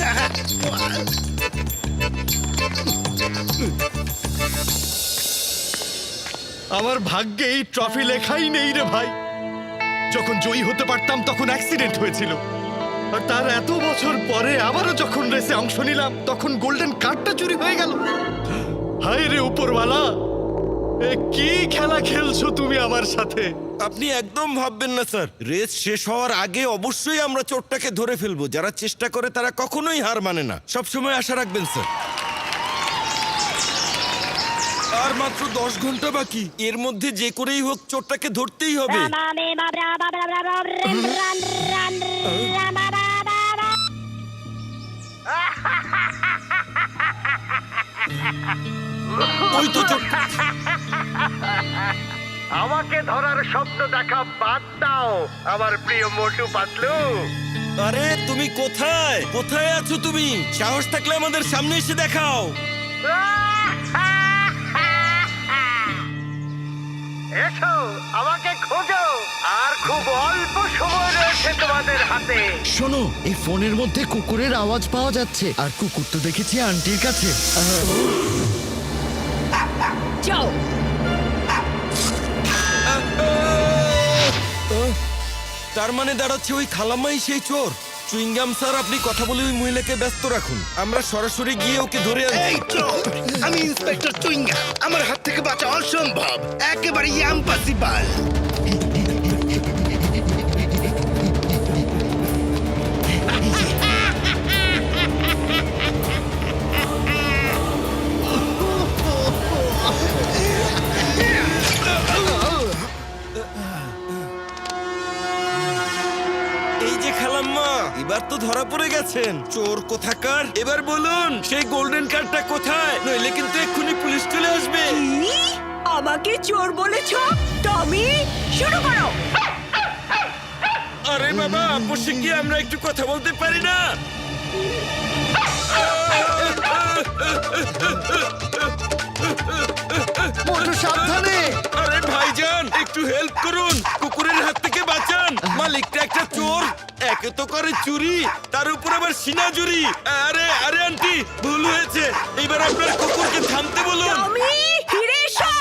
আমার ভাগ্যে এই ট্রফি লেখাই নেই রে ভাই। যখন জয়ী হতে পারতাম তখন অ্যাক্সিডেন্ট হয়েছিল, আর তার এত বছর পরে আবারও যখন রেসে অংশ নিলাম তখন গোল্ডেন কার্ডটা চুরি হয়ে গেল। হায় রে উপরওয়ালা, এ কি খেলা খেলছো তুমি আমার সাথে? আপনি একদম ভাববেন না স্যার, রেস শেষ হওয়ার আগে অবশ্যই আমরা চোরটাকে ধরে ফেলবো। যারা চেষ্টা করে তারা কখনোই হার মানে না। সবসময় আশা রাখবেন স্যার। আর মাত্র 10 ঘন্টা বাকি, এর মধ্যে যে করেই হোক চোরটাকে ধরতেই হবে। ওই তো চোর। আমাকে ধরার স্বপ্ন দেখা বাদ দাও আমার প্রিয় মোটু পাতলু। আরে তুমি কোথায় কোথায় আছো? তুমি সাহস থাকলে আমাদের সামনে এসে দেখাও। এসো, আমাকে খোঁজো। আর খুব অল্প সময় রয়েছে তোমাদের হাতে। শোনো, এই ফোনের মধ্যে কুকুরের আওয়াজ পাওয়া যাচ্ছে, আর কুকুর তো দেখেছি আন্টির কাছে। যাও। তার মানে দাঁড়াচ্ছে ওই খালাম্মাই সেই চোর। চুইংগাম স্যার, আপনি কথা বলে ওই মহিলাকে ব্যস্ত রাখুন, আমরা সরাসরি গিয়ে ওকে ধরে আনছি। এই চোর, আমি ইন্সপেক্টর চুইঙ্গা, আমার হাত থেকে বাঁচা অসম্ভব, একেবারে ইম্পসিবল। এই যে খালাম্মা, এবার তো ধরা পড়ে গেছেন, চোর কোথাকার। এবার বলুন সেই গোল্ডেন কার্ডটা কোথায়, নইলে কিন্তু এক্ষুনি পুলিশ চলে আসবে। কি? আমাকে চোর বলেছ? টমি, শুরু করো। আরে বাবা, বসে কি আমরা একটু কথা বলতে পারি না? মোটু সাবধানে। আরে ভাইজান, একটু হেল্প করুন, কুকুরের হাত থেকে বাঁচান। মালিকটা একটা চোর, একে তো করে চুরি, তার উপর আবার সিনাজুরি। আরে আরে আন্টি, ভুল হয়েছে, এবার আপনার কুকুরকে থামতে বলুন। টমি, ফিরে এসো।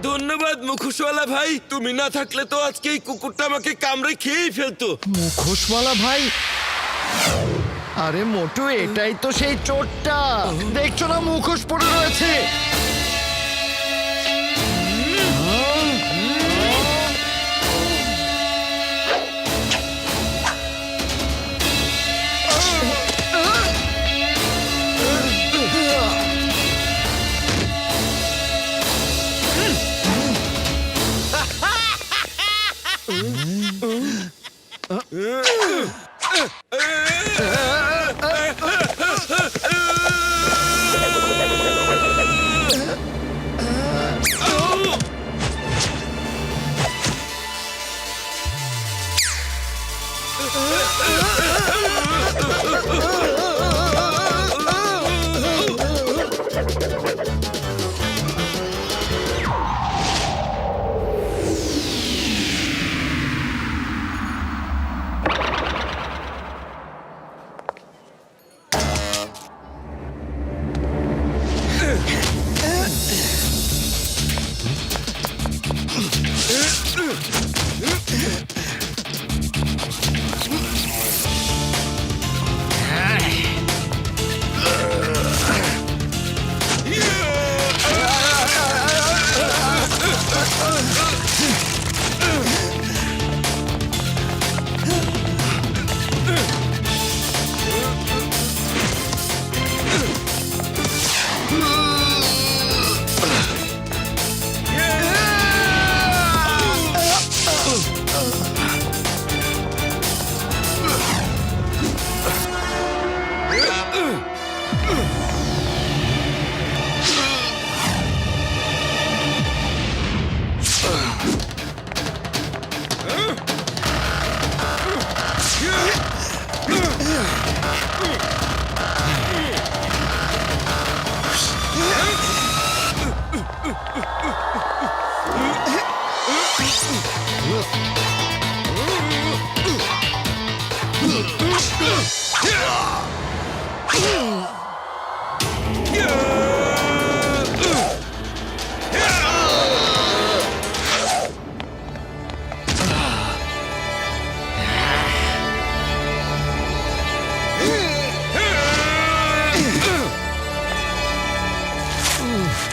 ধন্যবাদ মুখোশওয়ালা ভাই, তুমি না থাকলে তো আজকে এই কুকুরটা আমাকে কামড়ে খেয়েই ফেলতো। মুখোশওয়ালা ভাই? আরে মোটু, এটাই তো সেই চোরটা, দেখছো না মুখোশ পরে রয়েছে।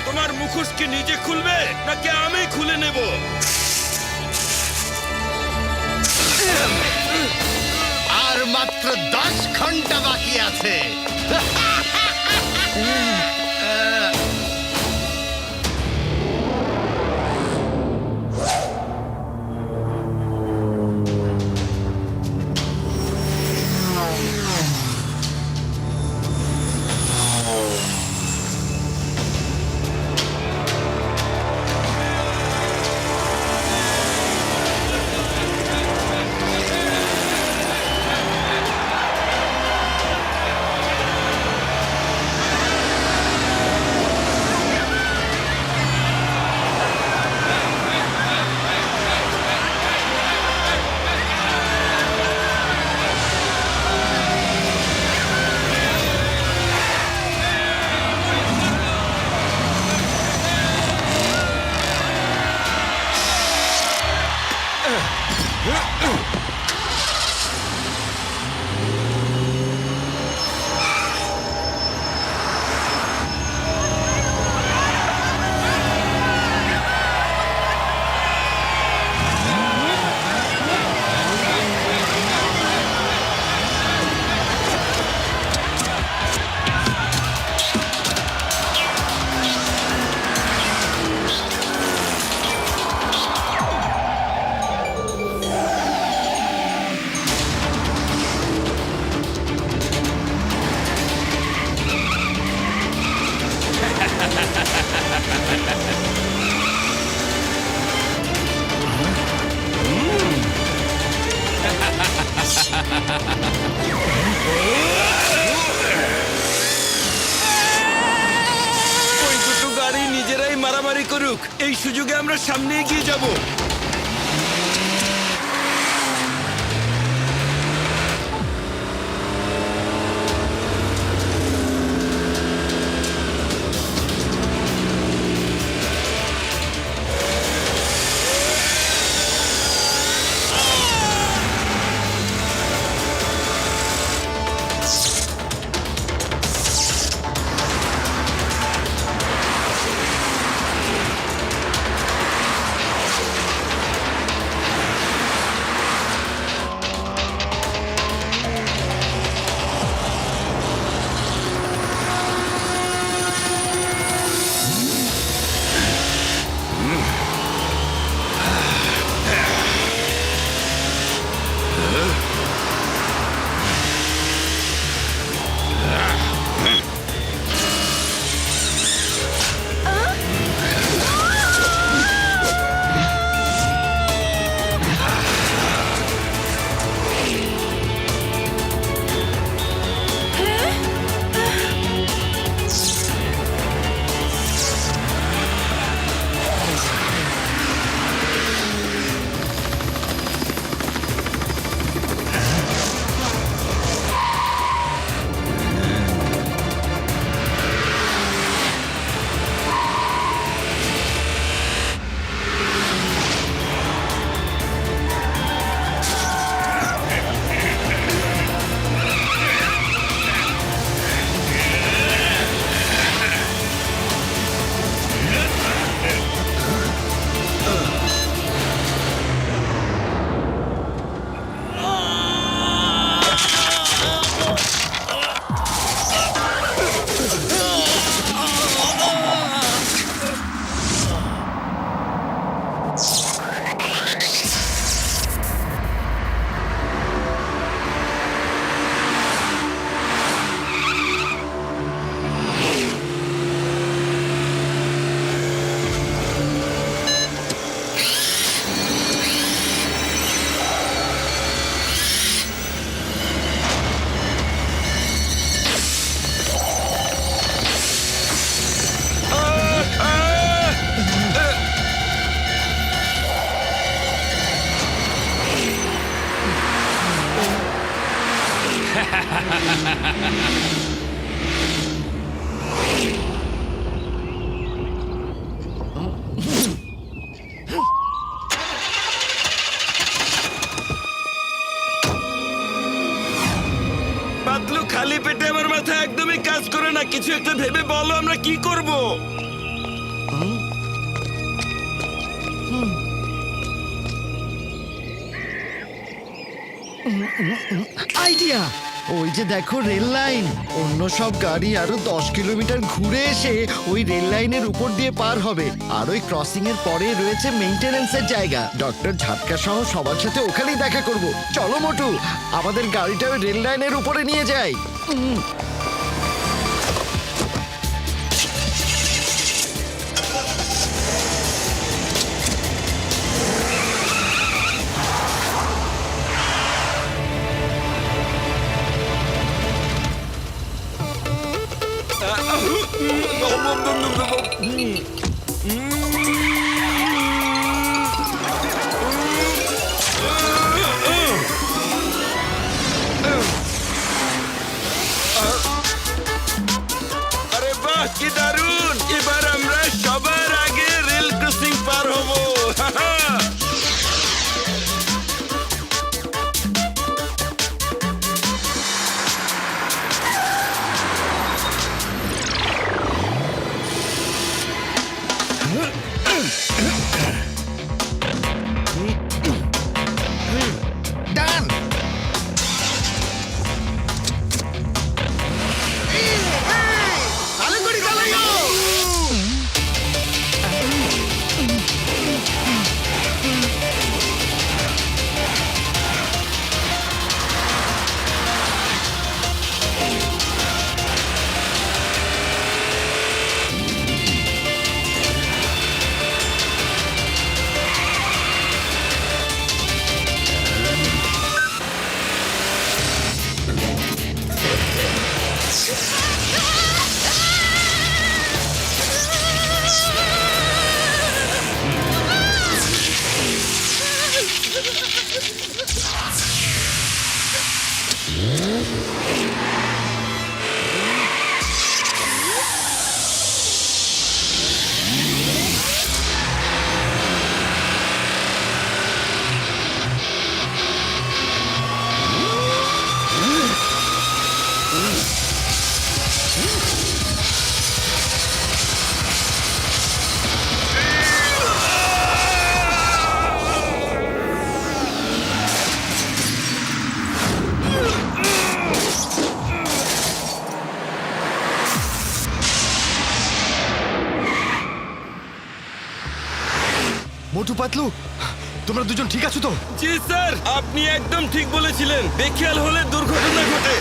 তোমার মুখোশ কি নিজে খুলবে নাকি আমি খুলে নেব? আর মাত্র 10 ঘন্টা বাকি আছে। ওই দুটো গাড়ি নিজেরাই মারামারি করুক, এই সুযোগে আমরা সামনে এগিয়ে যাব। পাতলু, খালি পেটে আমার মাথা একদমই কাজ করে না। কিছু একটা ভেবে বলো, আমরা কি করব? আইডিয়া! ওই যে দেখো রেল লাইন, অন্য সব গাড়ি আরো 10 কিলোমিটার ঘুরে এসে ওই রেল লাইনের উপর দিয়ে পার হবে। আর ওই ক্রসিং এর পরে রয়েছে মেইনটেনেন্সের জায়গা। ডক্টর ঝাটকা সহ সবার সাথে ওখানেই দেখা করব। চলো মোটু, আমাদের গাড়িটা ওই রেল লাইনের উপরে নিয়ে যাই। আরে বাহ, কি দারুণ! এবার আমরা সবার আগে রেল ক্রসিং পার হব। মোটু পাতলু, তোমরা দুজন ঠিক আছো তো? জি স্যার, আপনি একদম ঠিক বলেছিলেন। বেখেয়াল হলে দুর্ঘটনা ঘটে।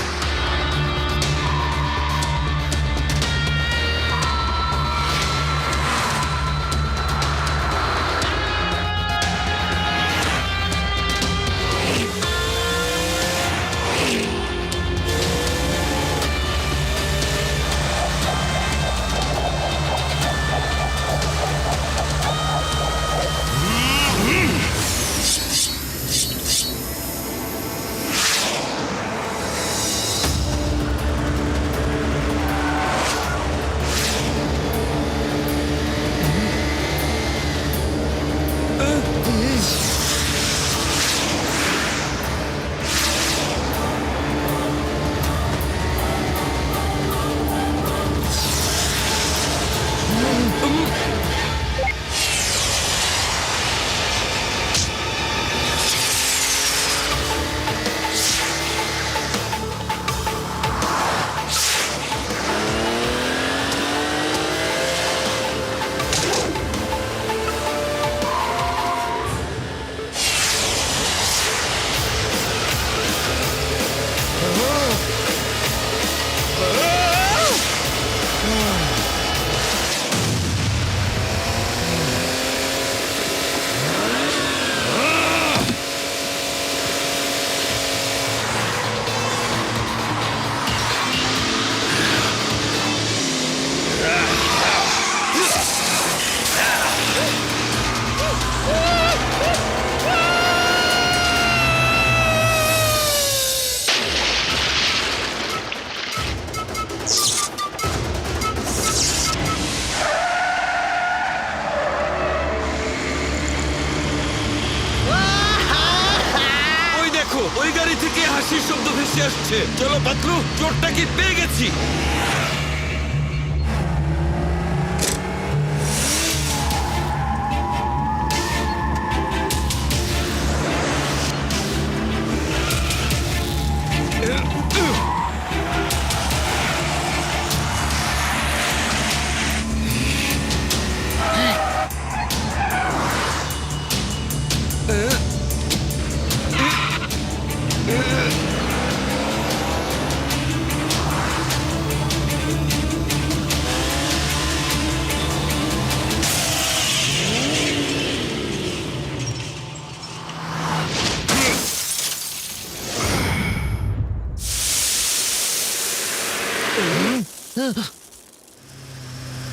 ওই গাড়ি থেকে হাসির শব্দ ভেসে আসছে। চলো পাতলু, চোরটাকে পেয়ে গেছি।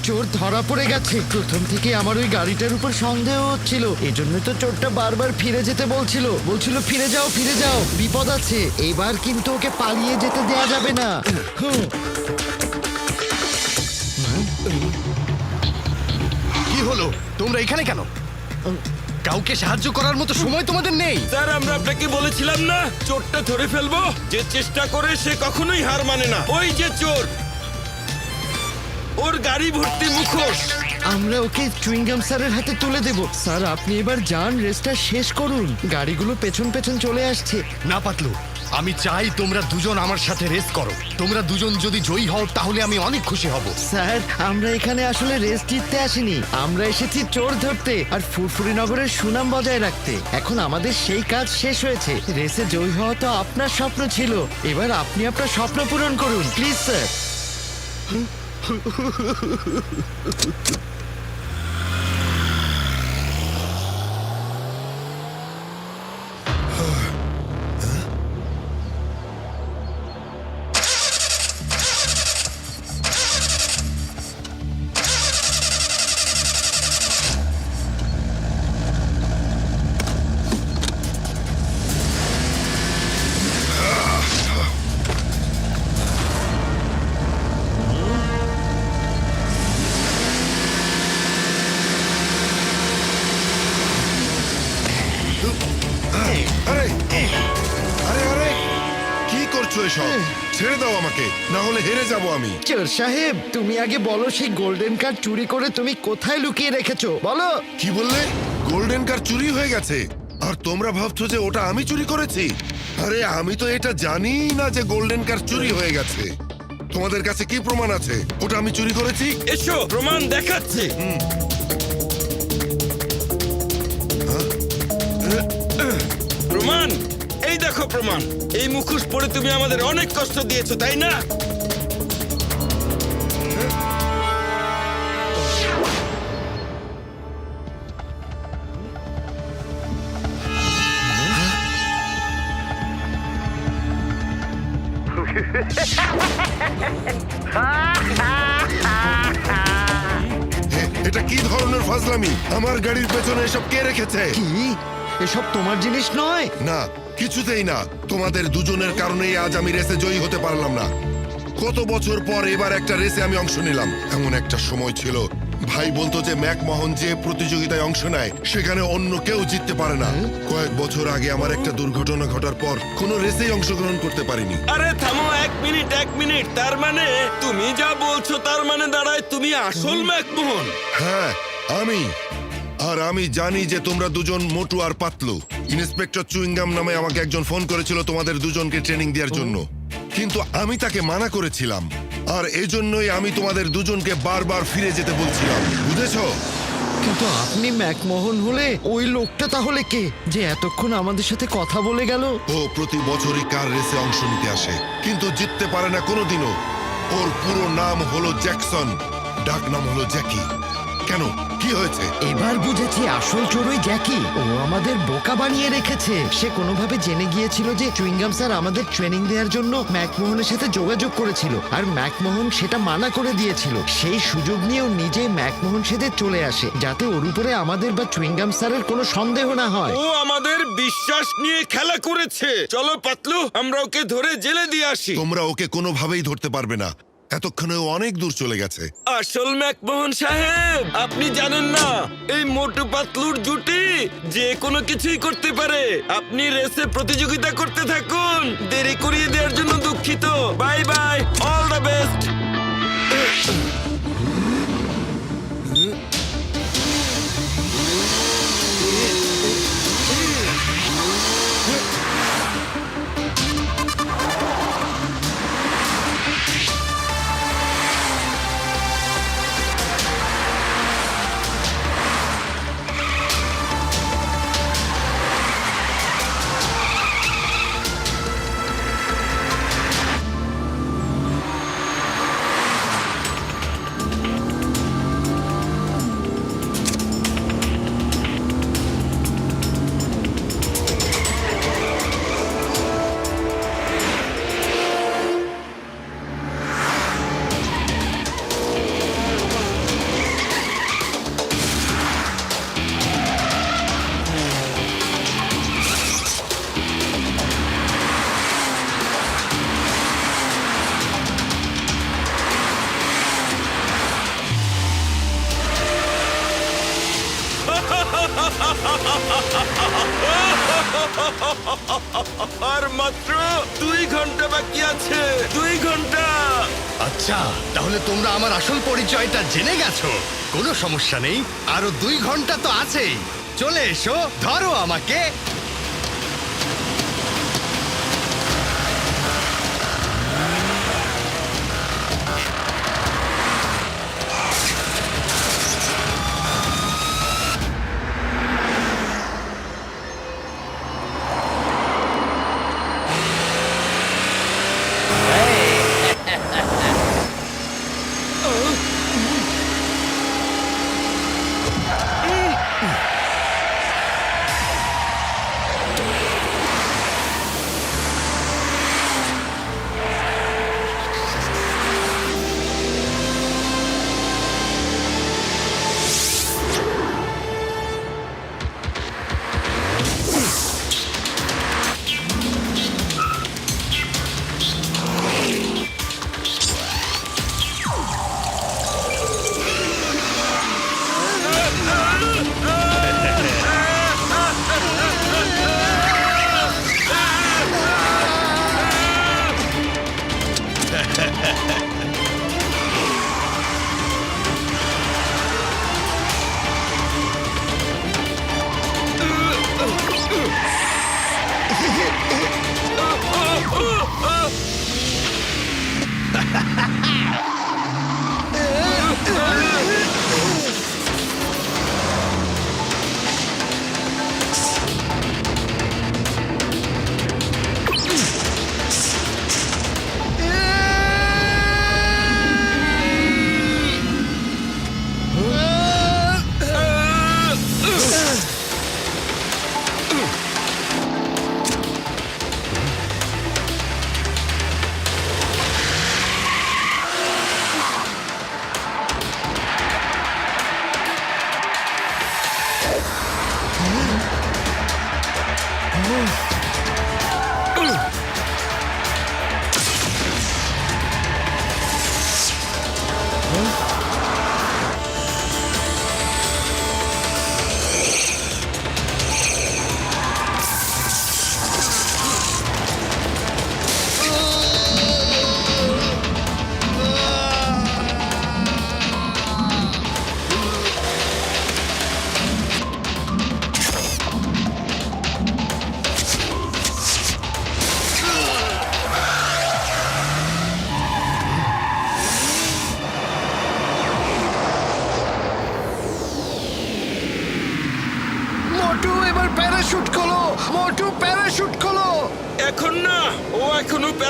চোর ধরা পড়ে গেছে। প্রথম থেকে আমার ওই গাড়িটার উপর সন্দেহ হচ্ছিল, এজন্য তো চোরটা বারবার ফিরে যেতে বলছিল ফিরে যাও ফিরে যাও, বিপদ আছে। এবার কিন্তু ওকে পালিয়ে যেতে দেয়া যাবে না। কি হলো? তোমরা এখানে কেন? কাউকে সাহায্য করার মতো সময় তোমাদের নেই। স্যার, আমরা আপনাকে বলেছিলাম না চোরটা ধরে ফেলবো। যে চেষ্টা করে সে কখনোই হার মানে না। ওই যে চোর, ওর গাড়ি ভর্তি মুখোশ। আমরা ওকে চুইংগাম স্যারের হাতে তুলে দেব। স্যার, আপনি এবার যান, রেসটা শেষ করুন। গাড়িগুলো পেছন পেছন চলে আসছে। না পাতলু, আমি চাই তোমরা দুজন আমার সাথে রেস করো। তোমরা দুজন যদি জয়ী হও তাহলে আমি অনেক খুশি হব। স্যার, আমরা এখানে আসলে রেস জিততে আসিনি। আমরা এসেছি চোর ধরতে আর ফুরফুরি নগরের সুনাম বজায় রাখতে। এখন আমাদের সেই কাজ শেষ হয়েছে। রেসে জয়ী হওয়া তো আপনার স্বপ্ন ছিল, এবার আপনি আপনার স্বপ্ন পূরণ করুন প্লিজ স্যার। এসব ছেড়ে দাও আমাকে, না হলে হেরে যাব আমি। চোর সাহেব, তুমি আগে বলো সেই গোল্ডেন কার চুরি করে তুমি কোথায় লুকিয়ে রেখেছো, বলো। কি বললে? গোল্ডেন কার চুরি হয়ে গেছে আর তোমরা ভাবছো যে ওটা আমি চুরি করেছি? আরে আমি তো এটা জানি না যে গোল্ডেন কার চুরি হয়ে গেছে। তোমাদের কাছে কি প্রমাণ আছে ওটা আমি চুরি করেছি? এসো, প্রমাণ দেখাচ্ছি। প্রমাণ, এই দেখো প্রমাণ। এই মুখোশ পরে তুমি আমাদের অনেক কষ্ট দিয়েছো, তাই না? এটা কি ধরনের ফাজলামি? আমার গাড়ির পেছনে এসব কে রেখেছে? কি এসব তোমার জিনিস নয়? না, কিছুতেই না। তোমাদের দুজনের কারণেই আজ আমি রেসে জয়ী হতে পারলাম না। কত বছর পর এবার একটা রেসে আমি অংশ নিলাম। এমন একটা সময় ছিল ভাই বলতো যে ম্যাকমোহন যে প্রতিযোগিতায় অংশ নেয় সেখানে অন্য কেউ জিততে পারে না। কয়েক বছর আগে আমার একটা দুর্ঘটনা ঘটার পর কোনো রেসেই অংশগ্রহণ করতে পারিনি। আরে থামো, এক মিনিট। তার মানে তুমি যা বলছো তার মানে দাঁড়ায় তুমি আসল ম্যাকমোহন। হ্যাঁ, আমি জানি যে তোমরা দুজন মোটু আর পাতলু। ইন্সপেক্টর চুইংগাম নামে আমাকে একজন ফোন করেছিল তোমাদের দুজনকে ট্রেনিং দেওয়ার জন্য, কিন্তু আমি তাকে মানা করেছিলাম। আর এজন্যই আমি তোমাদের দুজনকে বারবার ফিরে যেতে বলছিলাম, বুঝেছো? কিন্তু আপনি ম্যাকমোহন হলে ওই লোকটা তাহলে কে যে এতক্ষণ আমাদের সাথে কথা বলে গেল? ও প্রতি বছরই কার রেসে অংশ নিতে আসে, কিন্তু জিততে পারে না কোনোদিনও। ওর পুরো নাম হলো জ্যাকসন, ডাক নাম হলো জ্যাকি। কেন, কি হয়েছে? এবার বুঝেছি, আসল চোরই জ্যাকি। ও আমাদের বোকা বানিয়ে রেখেছে। সে কোনোভাবে জেনে গিয়েছিল যে চুইংগাম স্যার আমাদের ট্রেনিং দেওয়ার জন্য ম্যাকমোহনের সাথে যোগাযোগ করেছিল, আর ম্যাকমোহন সেটা মানা করে দিয়েছিল। সেই সুযোগ নিয়ে ও নিজেই ম্যাকমোহন সেজে চলে আসে, যাতে ওর উপরে আমাদের বা চুইংগাম স্যারের কোনো সন্দেহ না হয়। ও আমাদের বিশ্বাস নিয়ে খেলা করেছে। চলো পাতলু, আমরা ওকে ধরে জেলে দিয়ে আসি। তোমরা ওকে কোনোভাবেই ধরতে পারবে না, এতক্ষণে ও অনেক দূর চলে গেছে। আসল ম্যাকমোহন সাহেব, আপনি জানেন না এই মোটু পাতলুর জুটি যে কোনো কিছুই করতে পারে। আপনি রেসে প্রতিযোগিতা করতে থাকুন। দেরি করিয়ে দেওয়ার জন্য দুঃখিত। Bye bye, all the best. আর মাত্র 2 ঘন্টা বাকি আছে। 2 ঘন্টা। আচ্ছা, তাহলে তোমরা আমার আসল পরিচয়টা জেনে গেছো। কোনো সমস্যা নেই, আরো 2 ঘন্টা তো আছেই। চলে এসো, ধরো আমাকে।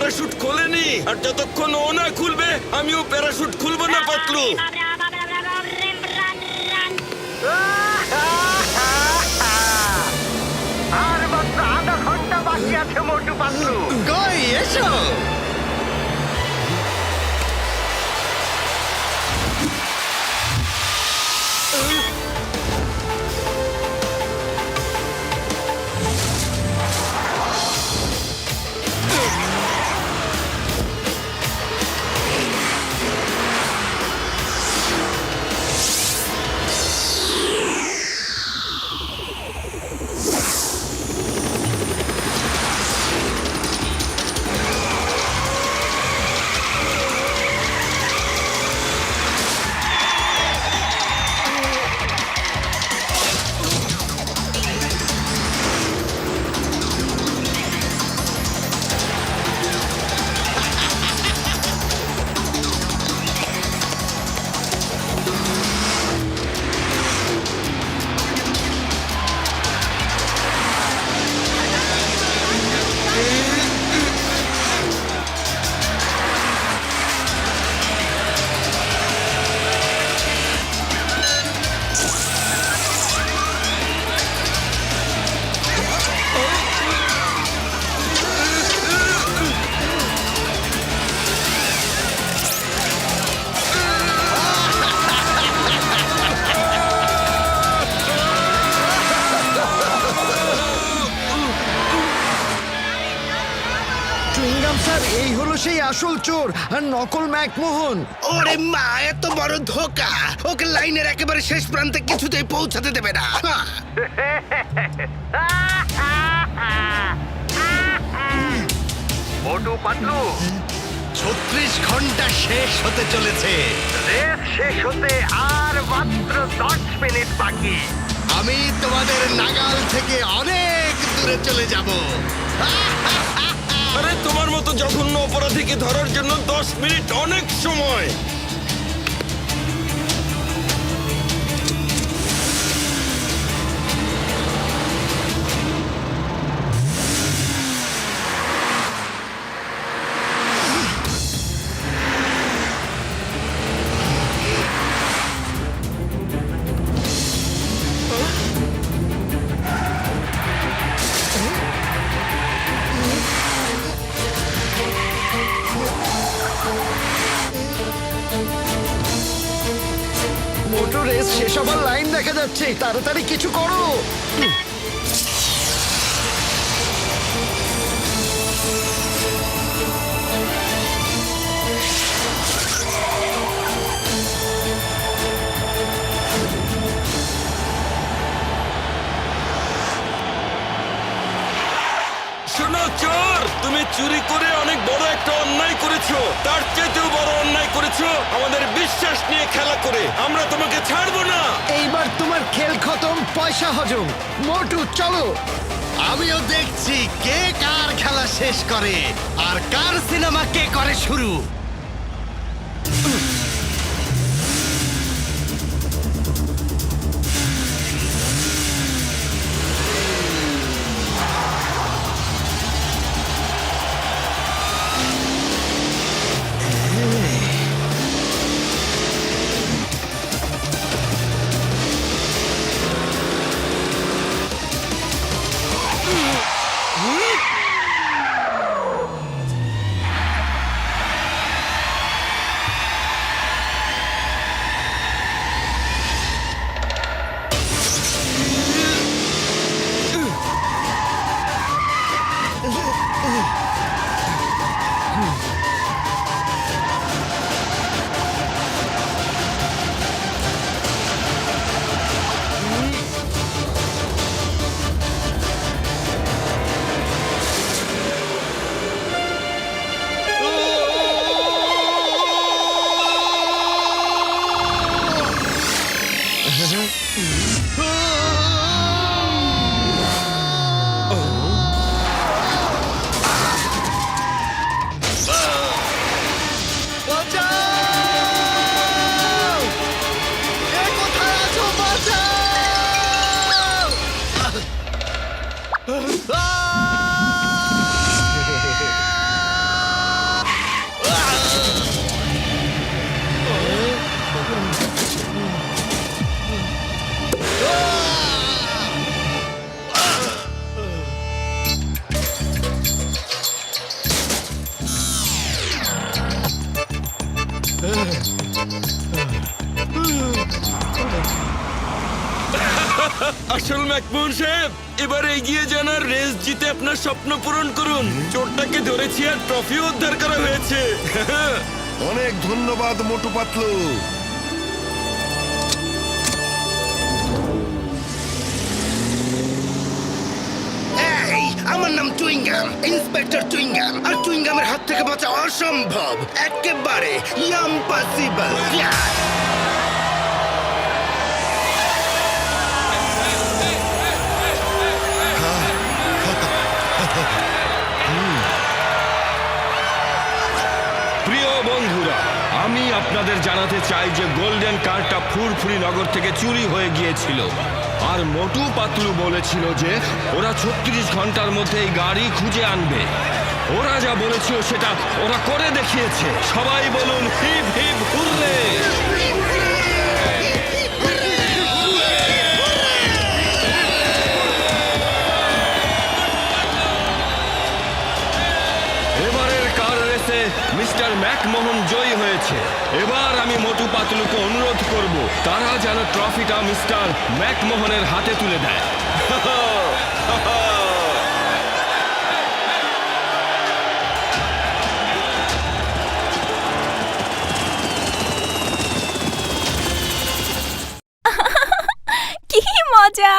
প্যারাশুট খোলেনি, আর যতক্ষণ ও না খুলবে আমিও প্যারাশুট খুলবো না পাতলু। আর মাত্র আধা ঘন্টা বাকি আছে মোটু পাতলু। কই এসো। চুইংগাম স্যার, এই হলো সেই আসল চোর আর নকল ম্যাকমোহন। ওরে মা, এত বড় ধোকা! ওকে লাইনের একেবারে শেষ প্রান্তে কিছুতেই পৌঁছাতে দেবে না। মোটু পাতলু, 36 ঘন্টা শেষ হতে চলেছে। রেস শেষ হতে আর মাত্র 10 মিনিট বাকি। আমি তোমাদের নাগাল থেকে অনেক দূরে চলে যাব। আরে তোমার মতো জঘন্য অপরাধীকে ধরার জন্য 10 মিনিট অনেক সময়। মোটর রেস শেষ হবার লাইন দেখা যাচ্ছে, তাড়াতাড়ি কিছু করো। শোনো চোর, তুমি চুরি করে অনেক বড় একটা অন্যায় করেছো, তার চাইতেও বড় অন্যায় করেছো আমাদের বিশ্বাস নিয়ে খেলা করে। আমরা তোমাকে ছাড়বো না। এইবার তোমার খেল খতম, পয়সা হজম। মোটু চলো। আমিও দেখছি কে কার খেলা শেষ করে আর কার সিনেমা কে করে শুরু। আসল ম্যাকমোহন সাহেব, এবার এগিয়ে যান আর রেস জিতে আপনার স্বপ্ন পূরণ করুন। চোরটাকে ধরেছি আর ট্রফি উদ্ধার করা হয়েছে। অনেক ধন্যবাদ মোটু পাতলু। এই আমার নাম চুইংগাম, ইন্সপেক্টর চুইংগাম। আর চুইংগামের হাত থেকে বাঁচা অসম্ভব, একেবারে ইম্পসিবল। প্রিয় বন্ধুরা, আমি আপনাদের জানাতে চাই যে গোল্ডেন কারটা ফুরফুরি নগর থেকে চুরি হয়ে গিয়েছিল। আর মোটু পাতলু বলেছিল যে ওরা 36 ঘন্টার মধ্যে এই গাড়ি খুঁজে আনবে। ওরা যা বলেছিল সেটা ওরা করে দেখিয়েছে। সবাই বলুন হিপ হিপ হুররে। এবারের কার রেসে মিস্টার ম্যাকমোহন জয়ী হয়েছে। এবার আমি মোটু পাতলুকে অনুরোধ করব তারা যেন ট্রফিটা মিস্টার ম্যাকমোহনের হাতে তুলে দেয়। কি মজা!